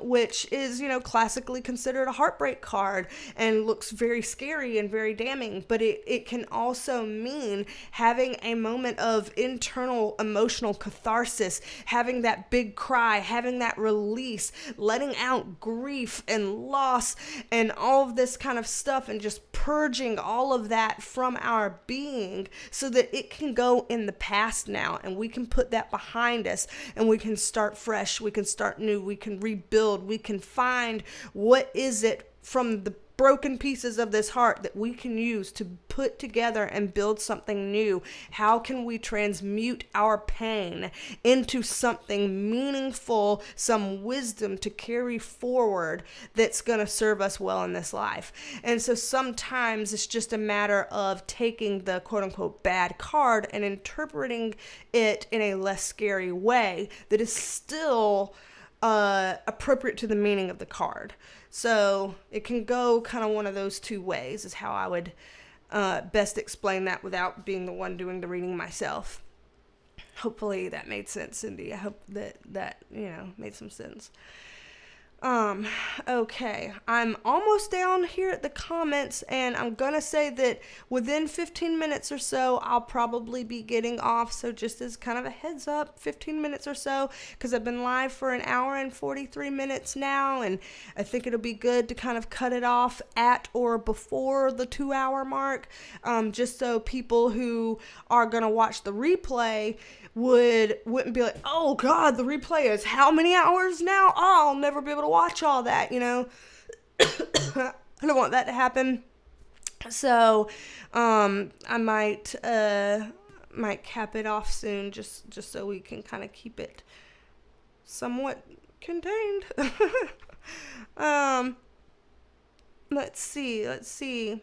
which is, classically considered a heartbreak card and looks very scary and very damning. But it can also mean having a moment of internal emotional catharsis, having that big cry, having that release, letting out grief and loss and all of this kind of stuff, and just purging all of that from our being so that it can go in the past now, and we can put that behind us, and we can start fresh, we can start new, we can rebuild, we can find what is it from the broken pieces of this heart that we can use to put together and build something new. How can we transmute our pain into something meaningful, some wisdom to carry forward that's going to serve us well in this life? And so sometimes it's just a matter of taking the quote unquote bad card and interpreting it in a less scary way that is still appropriate to the meaning of the card. So it can go kind of one of those two ways is how I would best explain that without being the one doing the reading myself. Hopefully that made sense, Cindy. I hope that made some sense. Okay, I'm almost down here at the comments, and I'm gonna say that within 15 minutes or so, I'll probably be getting off. So just as kind of a heads up, 15 minutes or so, because I've been live for an hour and 43 minutes now, and I think it'll be good to kind of cut it off at or before the 2-hour mark, just so people who are gonna watch the replay wouldn't be like, oh God, the replay is how many hours now? Oh, I'll never be able to watch all that, I don't want that to happen. So, I might cap it off soon, just so we can kind of keep it somewhat contained. Let's see.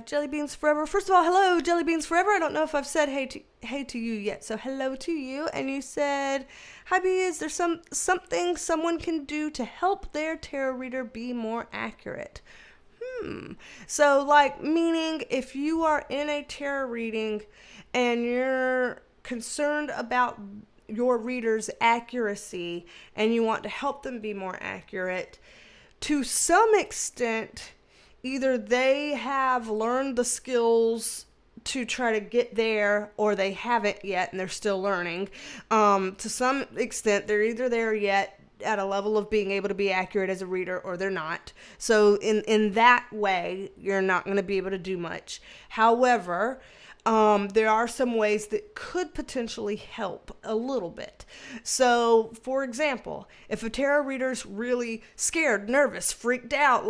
Jelly Beans Forever. First of all, hello, Jelly Beans Forever. I don't know if I've said hey to you yet, so hello to you. And you said, hi B, is there something someone can do to help their tarot reader be more accurate? So, meaning if you are in a tarot reading and you're concerned about your reader's accuracy and you want to help them be more accurate, to some extent, either they have learned the skills to try to get there, or they haven't yet and they're still learning. To some extent, they're either there yet at a level of being able to be accurate as a reader, or they're not. So in that way, you're not going to be able to do much. However, there are some ways that could potentially help a little bit. So, for example, if a tarot reader's really scared, nervous, freaked out,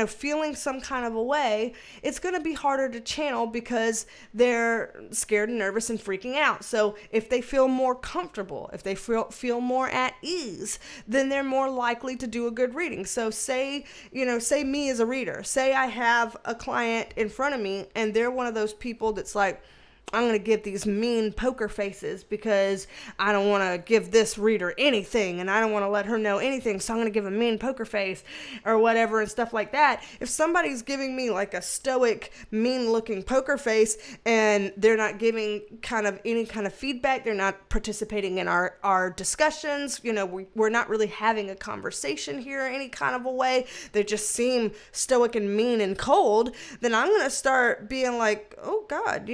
feeling some kind of a way, it's going to be harder to channel because they're scared and nervous and freaking out. So, if they feel more comfortable, if they feel more at ease, then they're more likely to do a good reading. So, say me as a reader, say I have a client in front of me and they're one of those people that's like, I'm going to give these mean poker faces because I don't want to give this reader anything and I don't want to let her know anything, so I'm going to give a mean poker face or whatever and stuff like that. If somebody's giving me like a stoic, mean-looking poker face and they're not giving any kind of feedback, they're not participating in our discussions, we're not really having a conversation here any kind of a way, they just seem stoic and mean and cold, then I'm going to start being like, oh God,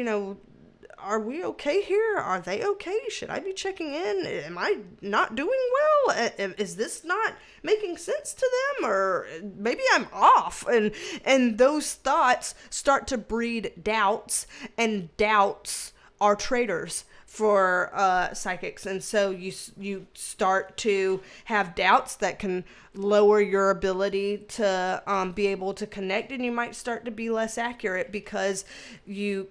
are we okay here? Are they okay? Should I be checking in? Am I not doing well? Is this not making sense to them? Or maybe I'm off. And those thoughts start to breed doubts, and doubts are traitors for psychics. And so you start to have doubts that can lower your ability to be able to connect, and you might start to be less accurate because you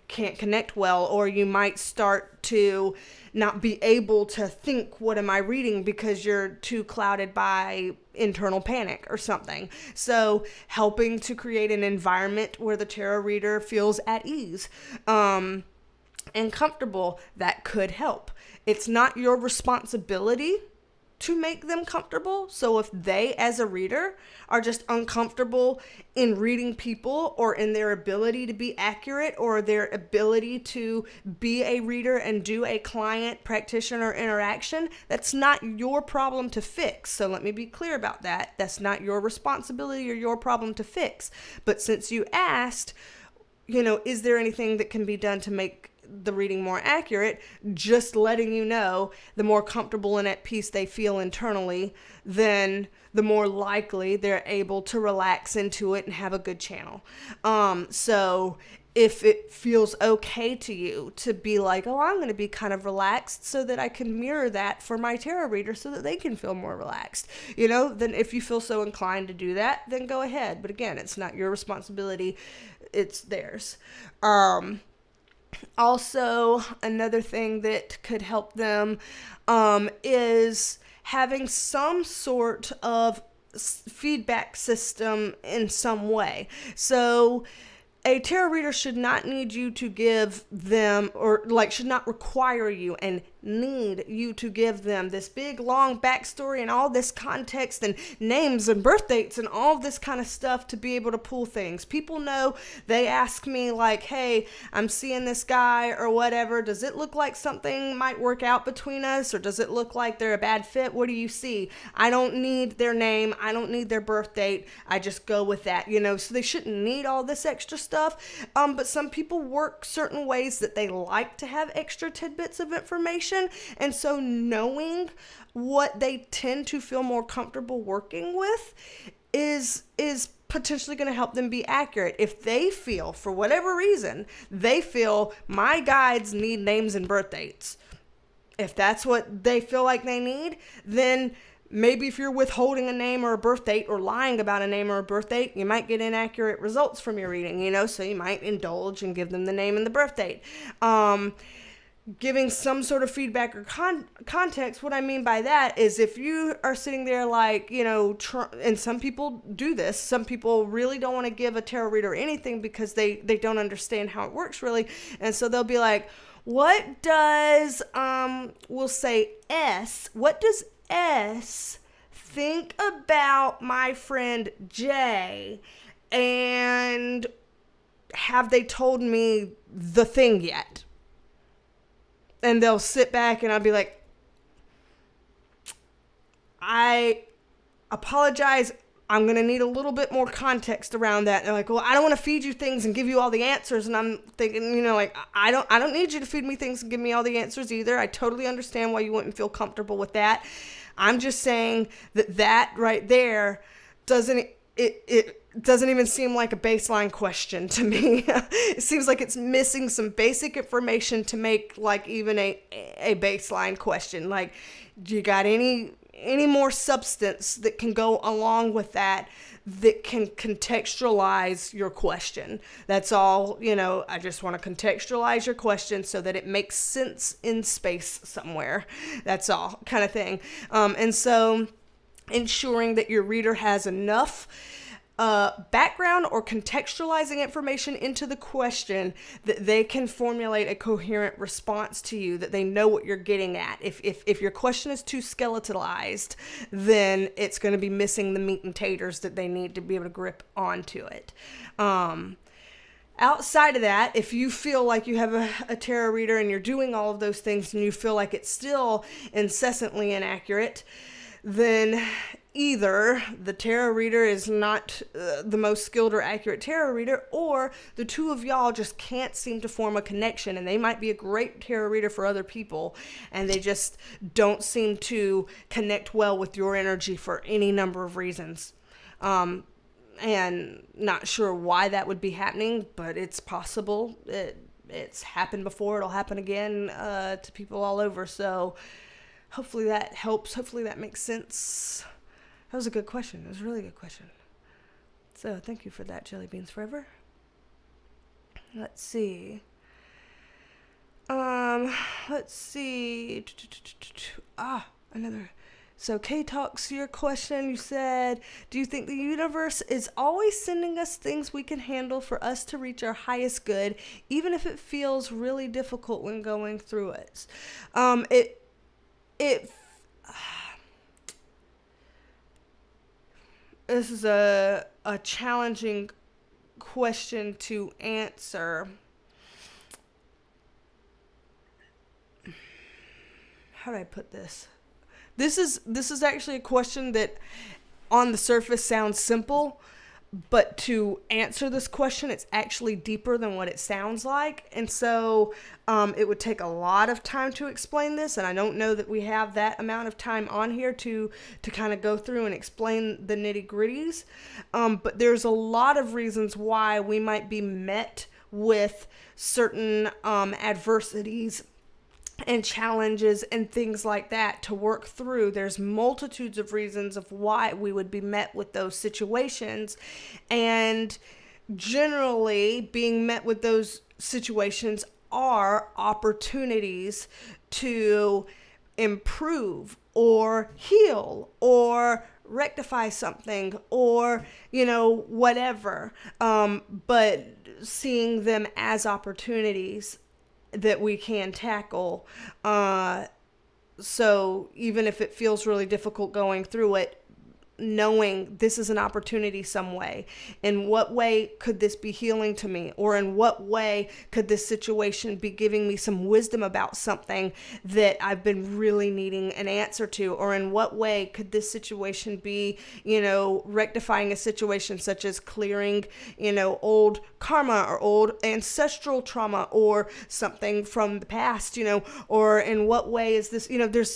can't connect well, or you might start to not be able to think, what am I reading, because you're too clouded by internal panic or something. So helping to create an environment where the tarot reader feels at ease and comfortable, that could help. It's not your responsibility to make them comfortable. So if they, as a reader, are just uncomfortable in reading people, or in their ability to be accurate, or their ability to be a reader and do a client practitioner interaction, that's not your problem to fix. So let me be clear about that. That's not your responsibility or your problem to fix. But since you asked, is there anything that can be done to make the reading more accurate, just letting you know, the more comfortable and at peace they feel internally, then the more likely they're able to relax into it and have a good channel. So if it feels okay to you to be like, oh, I'm going to be kind of relaxed so that I can mirror that for my tarot reader so that they can feel more relaxed, then if you feel so inclined to do that, then go ahead. But again, it's not your responsibility, it's theirs. Also, another thing that could help them is having some sort of feedback system in some way. So a tarot reader should not need you to give them, or should not require you and need you to give them this big long backstory and all this context and names and birth dates and all this kind of stuff to be able to pull things. People know, they ask me like, hey, I'm seeing this guy or whatever. Does it look like something might work out between us, or does it look like they're a bad fit? What do you see? I don't need their name. I don't need their birth date. I just go with that, so they shouldn't need all this extra stuff. But some people work certain ways that they like to have extra tidbits of information. And so knowing what they tend to feel more comfortable working with is potentially going to help them be accurate. If they feel, for whatever reason, they feel my guides need names and birth dates, if that's what they feel like they need, then maybe if you're withholding a name or a birth date or lying about a name or a birth date, you might get inaccurate results from your reading, so you might indulge and give them the name and the birth date. Giving some sort of feedback or context. What I mean by that is if you are sitting there like, and some people do this, some people really don't want to give a tarot reader anything because they don't understand how it works really. And so they'll be like, what does, we'll say S, what does S think about my friend J? And have they told me the thing yet? And they'll sit back and I'll be like, I apologize. I'm going to need a little bit more context around that. And they're like, well, I don't want to feed you things and give you all the answers. And I'm thinking, I don't need you to feed me things and give me all the answers either. I totally understand why you wouldn't feel comfortable with that. I'm just saying that right there doesn't even seem like a baseline question to me. It seems like it's missing some basic information to make like even a baseline question. Like, do you got any more substance that can go along with that can contextualize your question? That's all, I just want to contextualize your question so that it makes sense in space somewhere. That's all kind of thing. And so ensuring that your reader has enough background or contextualizing information into the question that they can formulate a coherent response to you, that they know what you're getting at. If your question is too skeletalized, then it's going to be missing the meat and taters that they need to be able to grip onto it. Outside of that, if you feel like you have a tarot reader and you're doing all of those things and you feel like it's still incessantly inaccurate, then either the tarot reader is not the most skilled or accurate tarot reader, or the two of y'all just can't seem to form a connection, and they might be a great tarot reader for other people, and they just don't seem to connect well with your energy for any number of reasons. And not sure why that would be happening, but it's possible. It's happened before. It'll happen again to people all over. So hopefully that helps. Hopefully that makes sense. That was a good question. It was a really good question. So thank you for that, Jelly Beans Forever. Let's see. Let's see. Another. So Kay Talks, your question, you said, do you think the universe is always sending us things we can handle for us to reach our highest good, even if it feels really difficult when going through it? This is a challenging question to answer. How do I put this? This is actually a question that on the surface sounds simple, but to answer this question, it's actually deeper than what it sounds like. And so it would take a lot of time to explain this, and I don't know that we have that amount of time on here to kind of go through and explain the nitty-gritties. But there's a lot of reasons why we might be met with certain adversities and challenges and things like that to work through. There's multitudes of reasons of why we would be met with those situations, and generally being met with those situations are opportunities to improve or heal or rectify something or, whatever. But seeing them as opportunities that we can tackle. So even if it feels really difficult going through it, knowing this is an opportunity some way. In what way could this be healing to me? Or in what way could this situation be giving me some wisdom about something that I've been really needing an answer to? Or in what way could this situation be, rectifying a situation such as clearing, old karma or old ancestral trauma or something from the past, or in what way is this,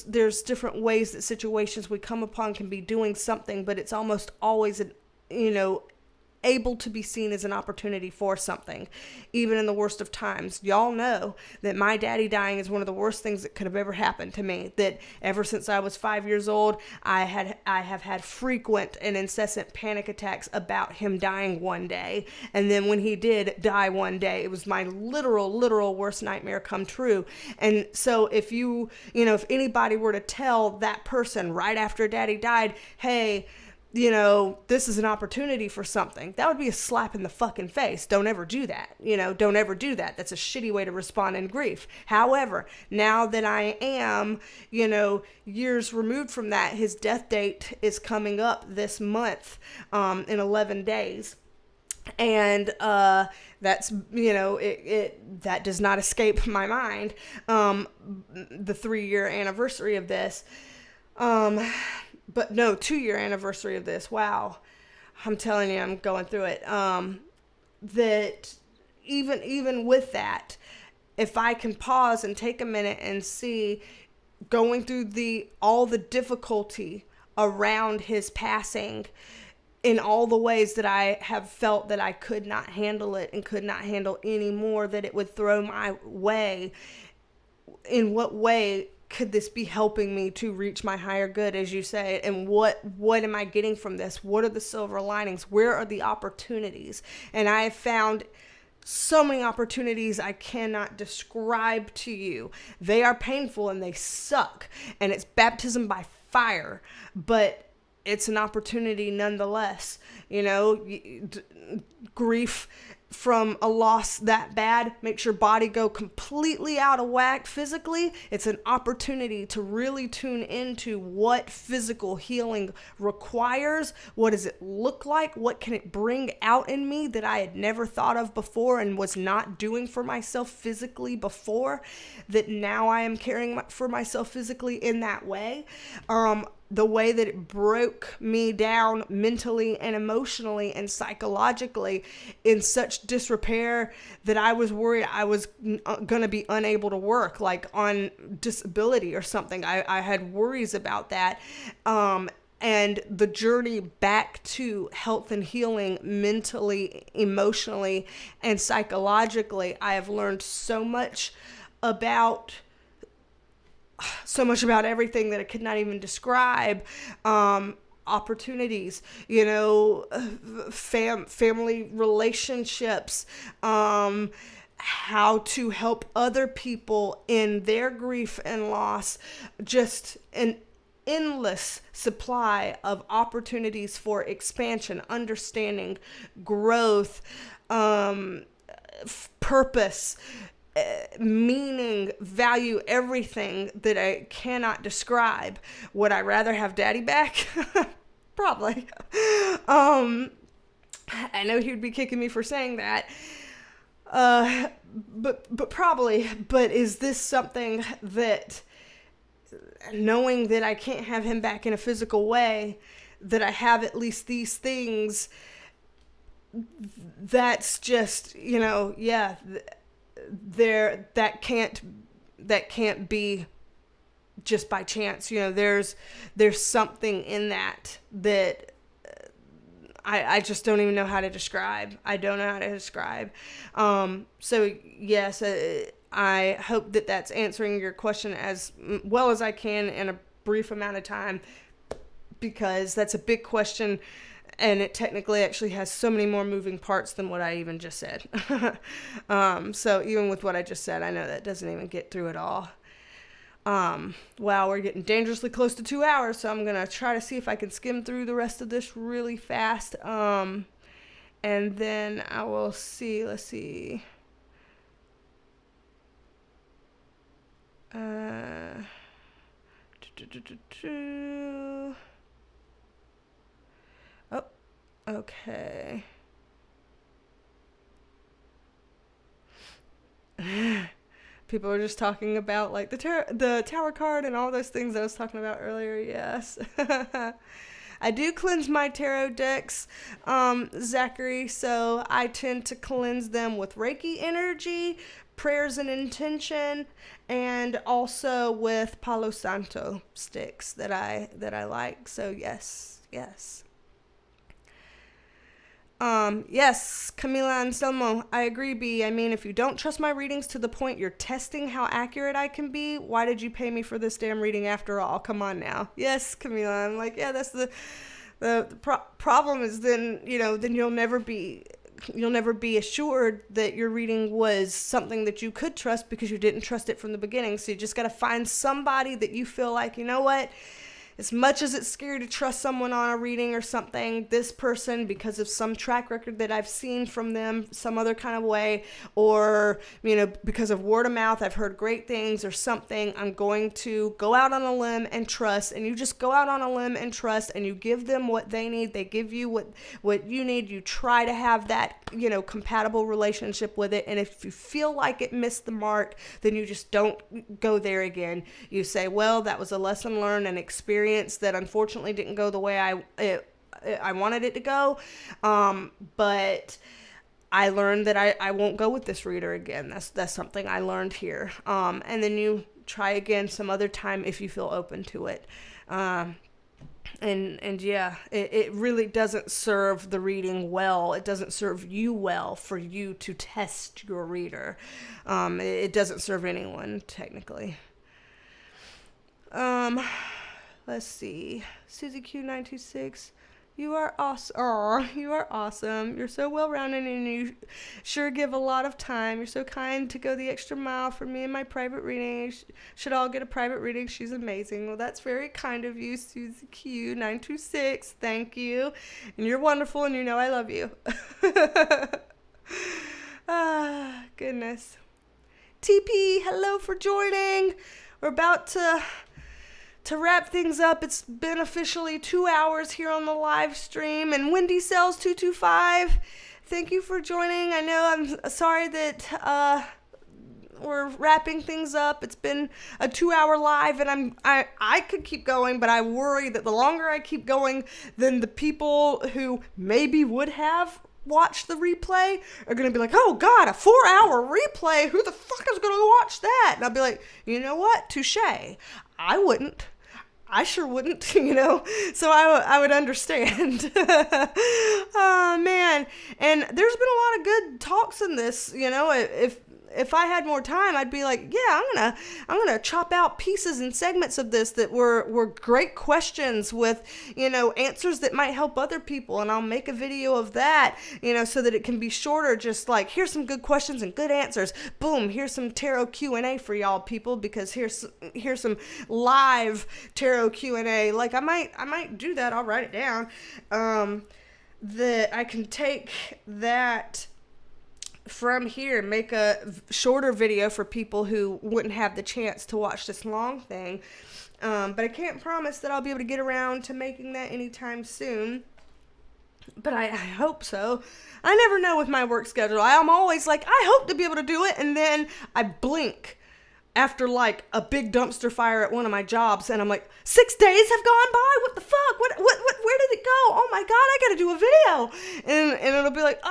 there's different ways that situations we come upon can be doing something, but it's almost always, able to be seen as an opportunity for something, even in the worst of times. Y'all know that my daddy dying is one of the worst things that could have ever happened to me, that ever since I was 5 years old, I have had frequent and incessant panic attacks about him dying one day. And then when he did die one day, it was my literal worst nightmare come true. And so if if anybody were to tell that person right after daddy died, hey, this is an opportunity for something, that would be a slap in the fucking face. Don't ever do that. Don't ever do that. That's a shitty way to respond in grief. However, now that I am, years removed from that, his death date is coming up this month, in 11 days. And that's, that does not escape my mind. The 3-year anniversary of this. But no, 2-year anniversary of this. Wow. I'm telling you, I'm going through it. That even with that, if I can pause and take a minute and see, going through all the difficulty around his passing, in all the ways that I have felt that I could not handle it and could not handle any more that it would throw my way, in what way could this be helping me to reach my higher good, as you say? And what am I getting from this? What are the silver linings? Where are the opportunities? And I have found so many opportunities I cannot describe to you. They are painful and they suck. And it's baptism by fire. But it's an opportunity nonetheless. Grief from a loss that bad makes your body go completely out of whack physically. It's an opportunity to really tune into what physical healing requires. What does it look like? What can it bring out in me that I had never thought of before and was not doing for myself physically before, that now I am caring for myself physically in that way? The way that it broke me down mentally and emotionally and psychologically in such disrepair that I was worried I was going to be unable to work, like on disability or something. I had worries about that. And the journey back to health and healing mentally, emotionally, and psychologically, I have learned so much about everything that I could not even describe. Opportunities, family relationships, how to help other people in their grief and loss, just an endless supply of opportunities for expansion, understanding, growth, purpose, meaning, value, everything that I cannot describe. Would I rather have daddy back? Probably. I know he would be kicking me for saying that. But probably. But is this something that, knowing that I can't have him back in a physical way, that I have at least these things, that's just, that can't be just by chance. There's something in that I just don't even know how to describe. I don't know how to describe. So yes, I hope that that's answering your question as well as I can in a brief amount of time, because that's a big question. And it technically actually has so many more moving parts than what I even just said. So even with what I just said, I know that doesn't even get through it all. Wow, we're getting dangerously close to 2 hours, so I'm going to try to see if I can skim through the rest of this really fast. And then I will see, let's see. Oh, okay. People are just talking about like the tower card and all those things I was talking about earlier. Yes. I do cleanse my tarot decks, Zachary, so I tend to cleanse them with Reiki energy, prayers and intention, and also with Palo Santo sticks that I like. So yes. Yes, Camila Anselmo, I agree, B. I mean, if you don't trust my readings to the point you're testing how accurate I can be, why did you pay me for this damn reading after all? Come on now. Yes, Camila, I'm like, yeah, that's the problem is then you'll never be assured that your reading was something that you could trust because you didn't trust it from the beginning. So you just got to find somebody that you feel like, you know what? As much as it's scary to trust someone on a reading or something, this person, because of some track record that I've seen from them some other kind of way, or, because of word of mouth, I've heard great things or something, I'm going to go out on a limb and trust. And you just go out on a limb and trust, and you give them what they need. They give you what you need. You try to have that, compatible relationship with it. And if you feel like it missed the mark, then you just don't go there again. You say, well, that was a lesson learned and experience that unfortunately didn't go the way I wanted it to go, but I learned that I won't go with this reader again. That's something I learned here, and then you try again some other time if you feel open to it, and yeah, it really doesn't serve the reading well. It doesn't serve you well for you to test your reader. It doesn't serve anyone technically. Let's see. Susie Q926. You are awesome. Oh, you are awesome. You're so well-rounded and you sure give a lot of time. You're so kind to go the extra mile for me and my private reading. Should all get a private reading. She's amazing. Well, that's very kind of you, Susie Q926. Thank you. And you're wonderful and I love you. Goodness. TP, hello for joining. We're about to wrap things up. It's been officially 2 hours here on the live stream. And Wendy Sells 225, thank you for joining. I know I'm sorry that we're wrapping things up. It's been a 2-hour live, and I could keep going, but I worry that the longer I keep going, then the people who maybe would have watched the replay are going to be like, oh God, a 4-hour replay. Who the fuck is going to watch that? And I'll be like, you know what? Touche. I wouldn't. I sure wouldn't, so I would understand. Oh, man. And there's been a lot of good talks in this, if I had more time, I'd be like, yeah, I'm gonna chop out pieces and segments of this that were great questions with, answers that might help other people. And I'll make a video of that, so that it can be shorter. Just like, here's some good questions and good answers. Boom. Here's some tarot Q&A for y'all people, because here's some live tarot Q&A. Like I might do that. I'll write it down. That I can take that from here, make a shorter video for people who wouldn't have the chance to watch this long thing. But I can't promise that I'll be able to get around to making that anytime soon. But I hope so. I never know with my work schedule. I'm always like, I hope to be able to do it. And then I blink after like a big dumpster fire at one of my jobs, and I'm like, 6 days have gone by. What the fuck? What? Where did it go? Oh my God, I gotta do a video. And it'll be like,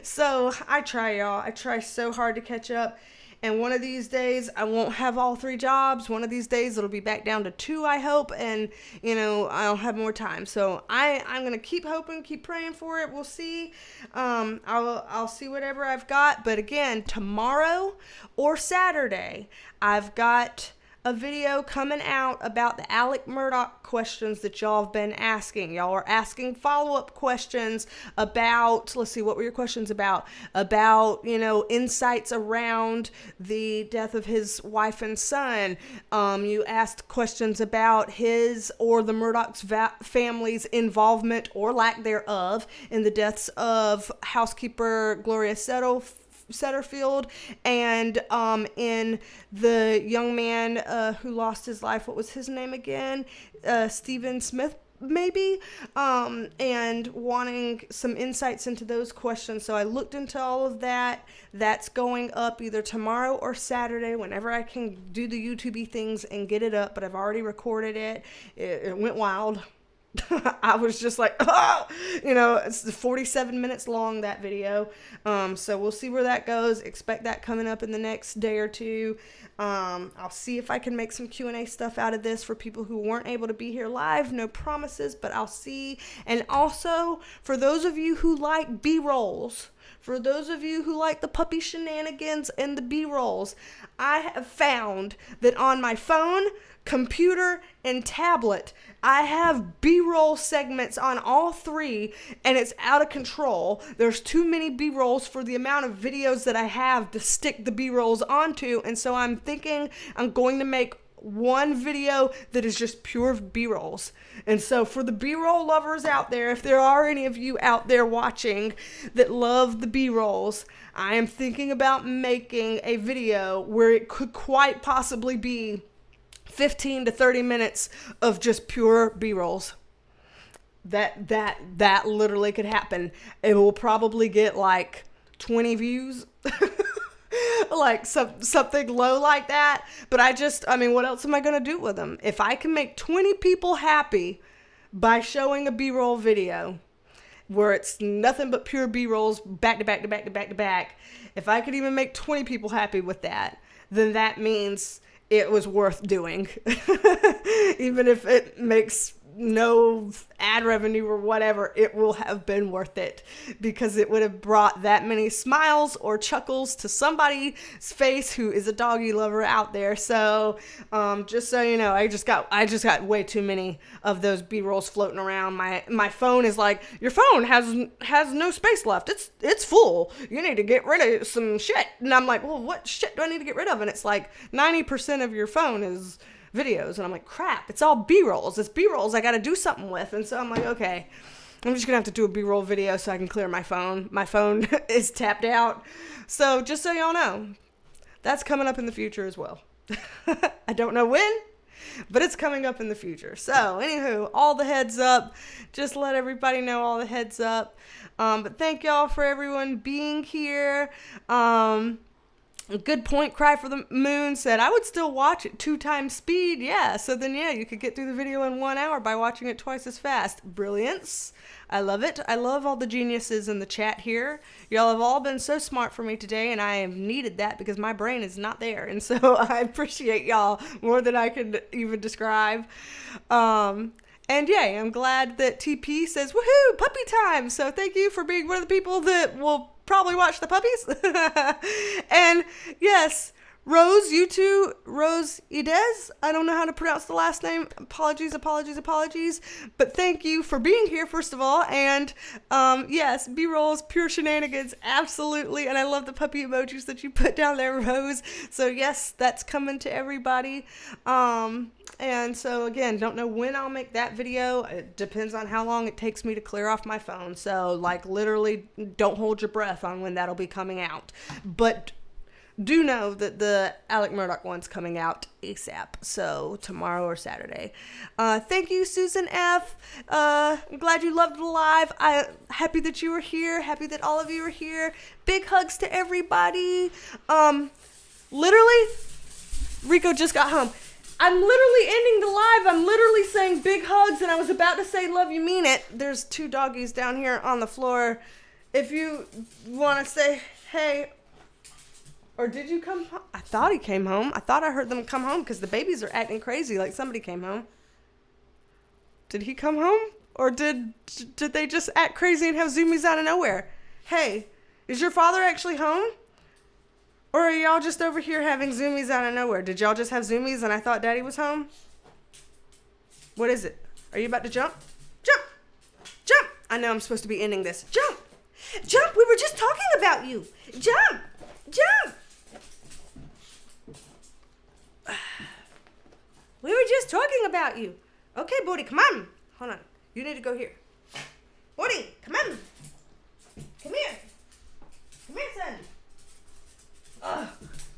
So I try, y'all. I try so hard to catch up. And one of these days, I won't have all 3 jobs. One of these days, it'll be back down to 2, I hope. And, I'll have more time. So I'm going to keep hoping, keep praying for it. We'll see. I'll see whatever I've got. But again, tomorrow or Saturday, I've got a video coming out about the Alec Murdoch questions that y'all have been asking. Y'all are asking follow-up questions about, let's see, what were your questions about? About, insights around the death of his wife and son. You asked questions about his or the Murdoch's family's involvement or lack thereof in the deaths of housekeeper Gloria Settle, Setterfield, and in the young man who lost his life, what was his name again? Stephen Smith, maybe, and wanting some insights into those questions. So I looked into all of that. That's going up either tomorrow or Saturday, whenever I can do the YouTube things and get it up, but I've already recorded it. It went wild. I was just like, oh! It's 47 minutes long, that video. So we'll see where that goes. Expect that coming up in the next day or two. I'll see if I can make some Q&A stuff out of this for people who weren't able to be here live. No promises, but I'll see. And also, for those of you who like B-rolls, for those of you who like the puppy shenanigans and the B-rolls, I have found that on my phone, computer, and tablet, I have B-roll segments on all three, and it's out of control. There's too many B-rolls for the amount of videos that I have to stick the B-rolls onto, and so I'm thinking I'm going to make one video that is just pure B-rolls. And so for the B-roll lovers out there, if there are any of you out there watching that love the B-rolls, I am thinking about making a video where it could quite possibly be 15 to 30 minutes of just pure B-rolls. That literally could happen. It will probably get like 20 views. Like something low like that. But what else am I going to do with them? If I can make 20 people happy by showing a B-roll video where it's nothing but pure B-rolls back to back to back to back to back, if I could even make 20 people happy with that, then that means it was worth doing. Even if it makes no ad revenue or whatever, it will have been worth it, because it would have brought that many smiles or chuckles to somebody's face who is a doggy lover out there. So just so you know, I just got way too many of those B-rolls floating around. My phone is like, your phone has no space left. It's full. You need to get rid of some shit. And I'm like, well, what shit do I need to get rid of? And it's like 90% of your phone is videos, and I'm like, crap, it's all B-rolls. It's B-rolls I gotta do something with. And so I'm like, okay, I'm just gonna have to do a B-roll video so I can clear my phone. My phone is tapped out. So just so y'all know, that's coming up in the future as well. I don't know when, but it's coming up in the future. So anywho, all the heads up, just let everybody know all the heads up. But thank y'all for everyone being here. Good point. Cry for the Moon said, I would still watch it 2 times speed. Yeah, so then you could get through the video in 1 hour by watching it twice as fast. Brilliance. I love it. I love all the geniuses in the chat here. Y'all have all been so smart for me today, and I have needed that because my brain is not there. And so I appreciate y'all more than I can even describe. And yay, I'm glad that TP says, woohoo, puppy time. So thank you for being one of the people that will probably watch the puppies. And yes, Rose, you too, Rose Idez. I don't know how to pronounce the last name. Apologies. But thank you for being here, first of all. And yes, B-rolls, pure shenanigans, absolutely. And I love the puppy emojis that you put down there, Rose. So yes, that's coming to everybody. And so again, don't know when I'll make that video. It depends on how long it takes me to clear off my phone. So like literally don't hold your breath on when that'll be coming out. But do know that the Alec Murdoch one's coming out ASAP. So tomorrow or Saturday. Thank you, Susan F. I'm glad you loved the live. I'm happy that you were here. Happy that all of you are here. Big hugs to everybody. Literally, Rico just got home. I'm literally ending the live. I'm literally saying big hugs, and I was about to say love you, mean it. There's 2 doggies down here on the floor. If you want to say hey, or did you come home? I thought he came home. I thought I heard them come home because the babies are acting crazy like somebody came home. Did he come home? Or did they just act crazy and have zoomies out of nowhere? Hey, is your father actually home? Or are y'all just over here having zoomies out of nowhere? Did y'all just have zoomies and I thought daddy was home? What is it? Are you about to jump? Jump! Jump! I know I'm supposed to be ending this. Jump! Jump! We were just talking about you. Jump! Jump! We were just talking about you. Okay, Bodhi, come on. Hold on. You need to go here. Bodhi, come on. Come here. Come here, son.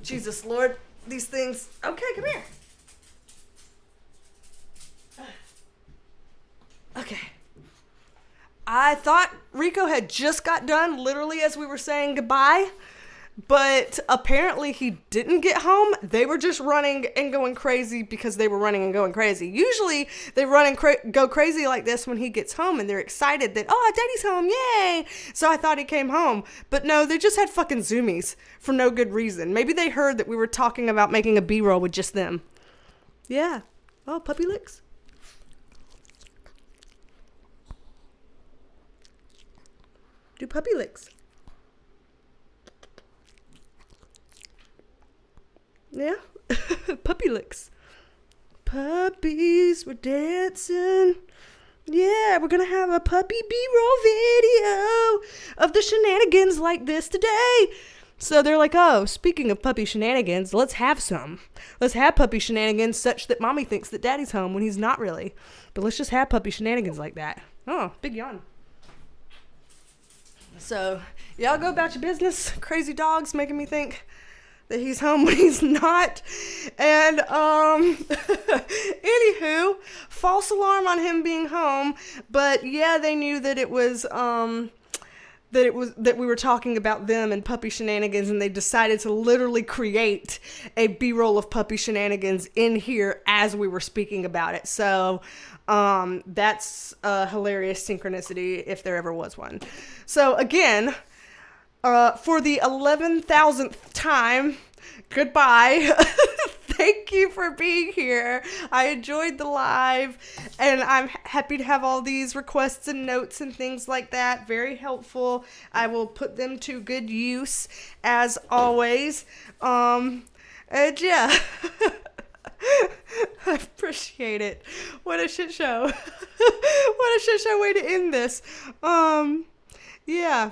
Jesus, Lord, these things. Okay, come here. Okay. I thought Rico had just got done literally as we were saying goodbye, but apparently he didn't get home. They were just running and going crazy because they were running and going crazy. Usually they run and go crazy like this when he gets home and they're excited that, oh, daddy's home, yay. So I thought he came home. But no, they just had fucking zoomies for no good reason. Maybe they heard that we were talking about making a B-roll with just them. Yeah. Oh, puppy licks. Do puppy licks. Yeah, puppy licks. Puppies were dancing. Yeah, we're gonna have a puppy B-roll video of the shenanigans like this today. So they're like, oh, speaking of puppy shenanigans, let's have some. Let's have puppy shenanigans such that mommy thinks that daddy's home when he's not really. But let's just have puppy shenanigans like that. Oh, big yawn. So, y'all go about your business. Crazy dog's making me think that he's home when he's not. And, anywho, false alarm on him being home. But, yeah, they knew that it was, that we were talking about them and puppy shenanigans, and they decided to literally create a B-roll of puppy shenanigans in here as we were speaking about it. So, that's a hilarious synchronicity if there ever was one. So again, for the 11,000th time, goodbye. Thank you for being here. I enjoyed the live, and I'm happy to have all these requests and notes and things like that. Very helpful. I will put them to good use as always. And yeah. I appreciate it. What a shit show. What a shit show way to end this. Yeah.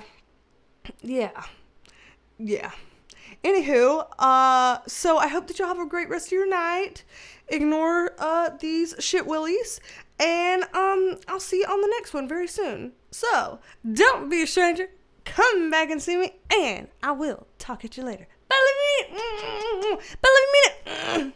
Anywho, so I hope that y'all have a great rest of your night. Ignore these shit willies, and I'll see you on the next one very soon. So, don't be a stranger. Come back and see me, and I will talk at you later. Bye, love you. Bye, love you.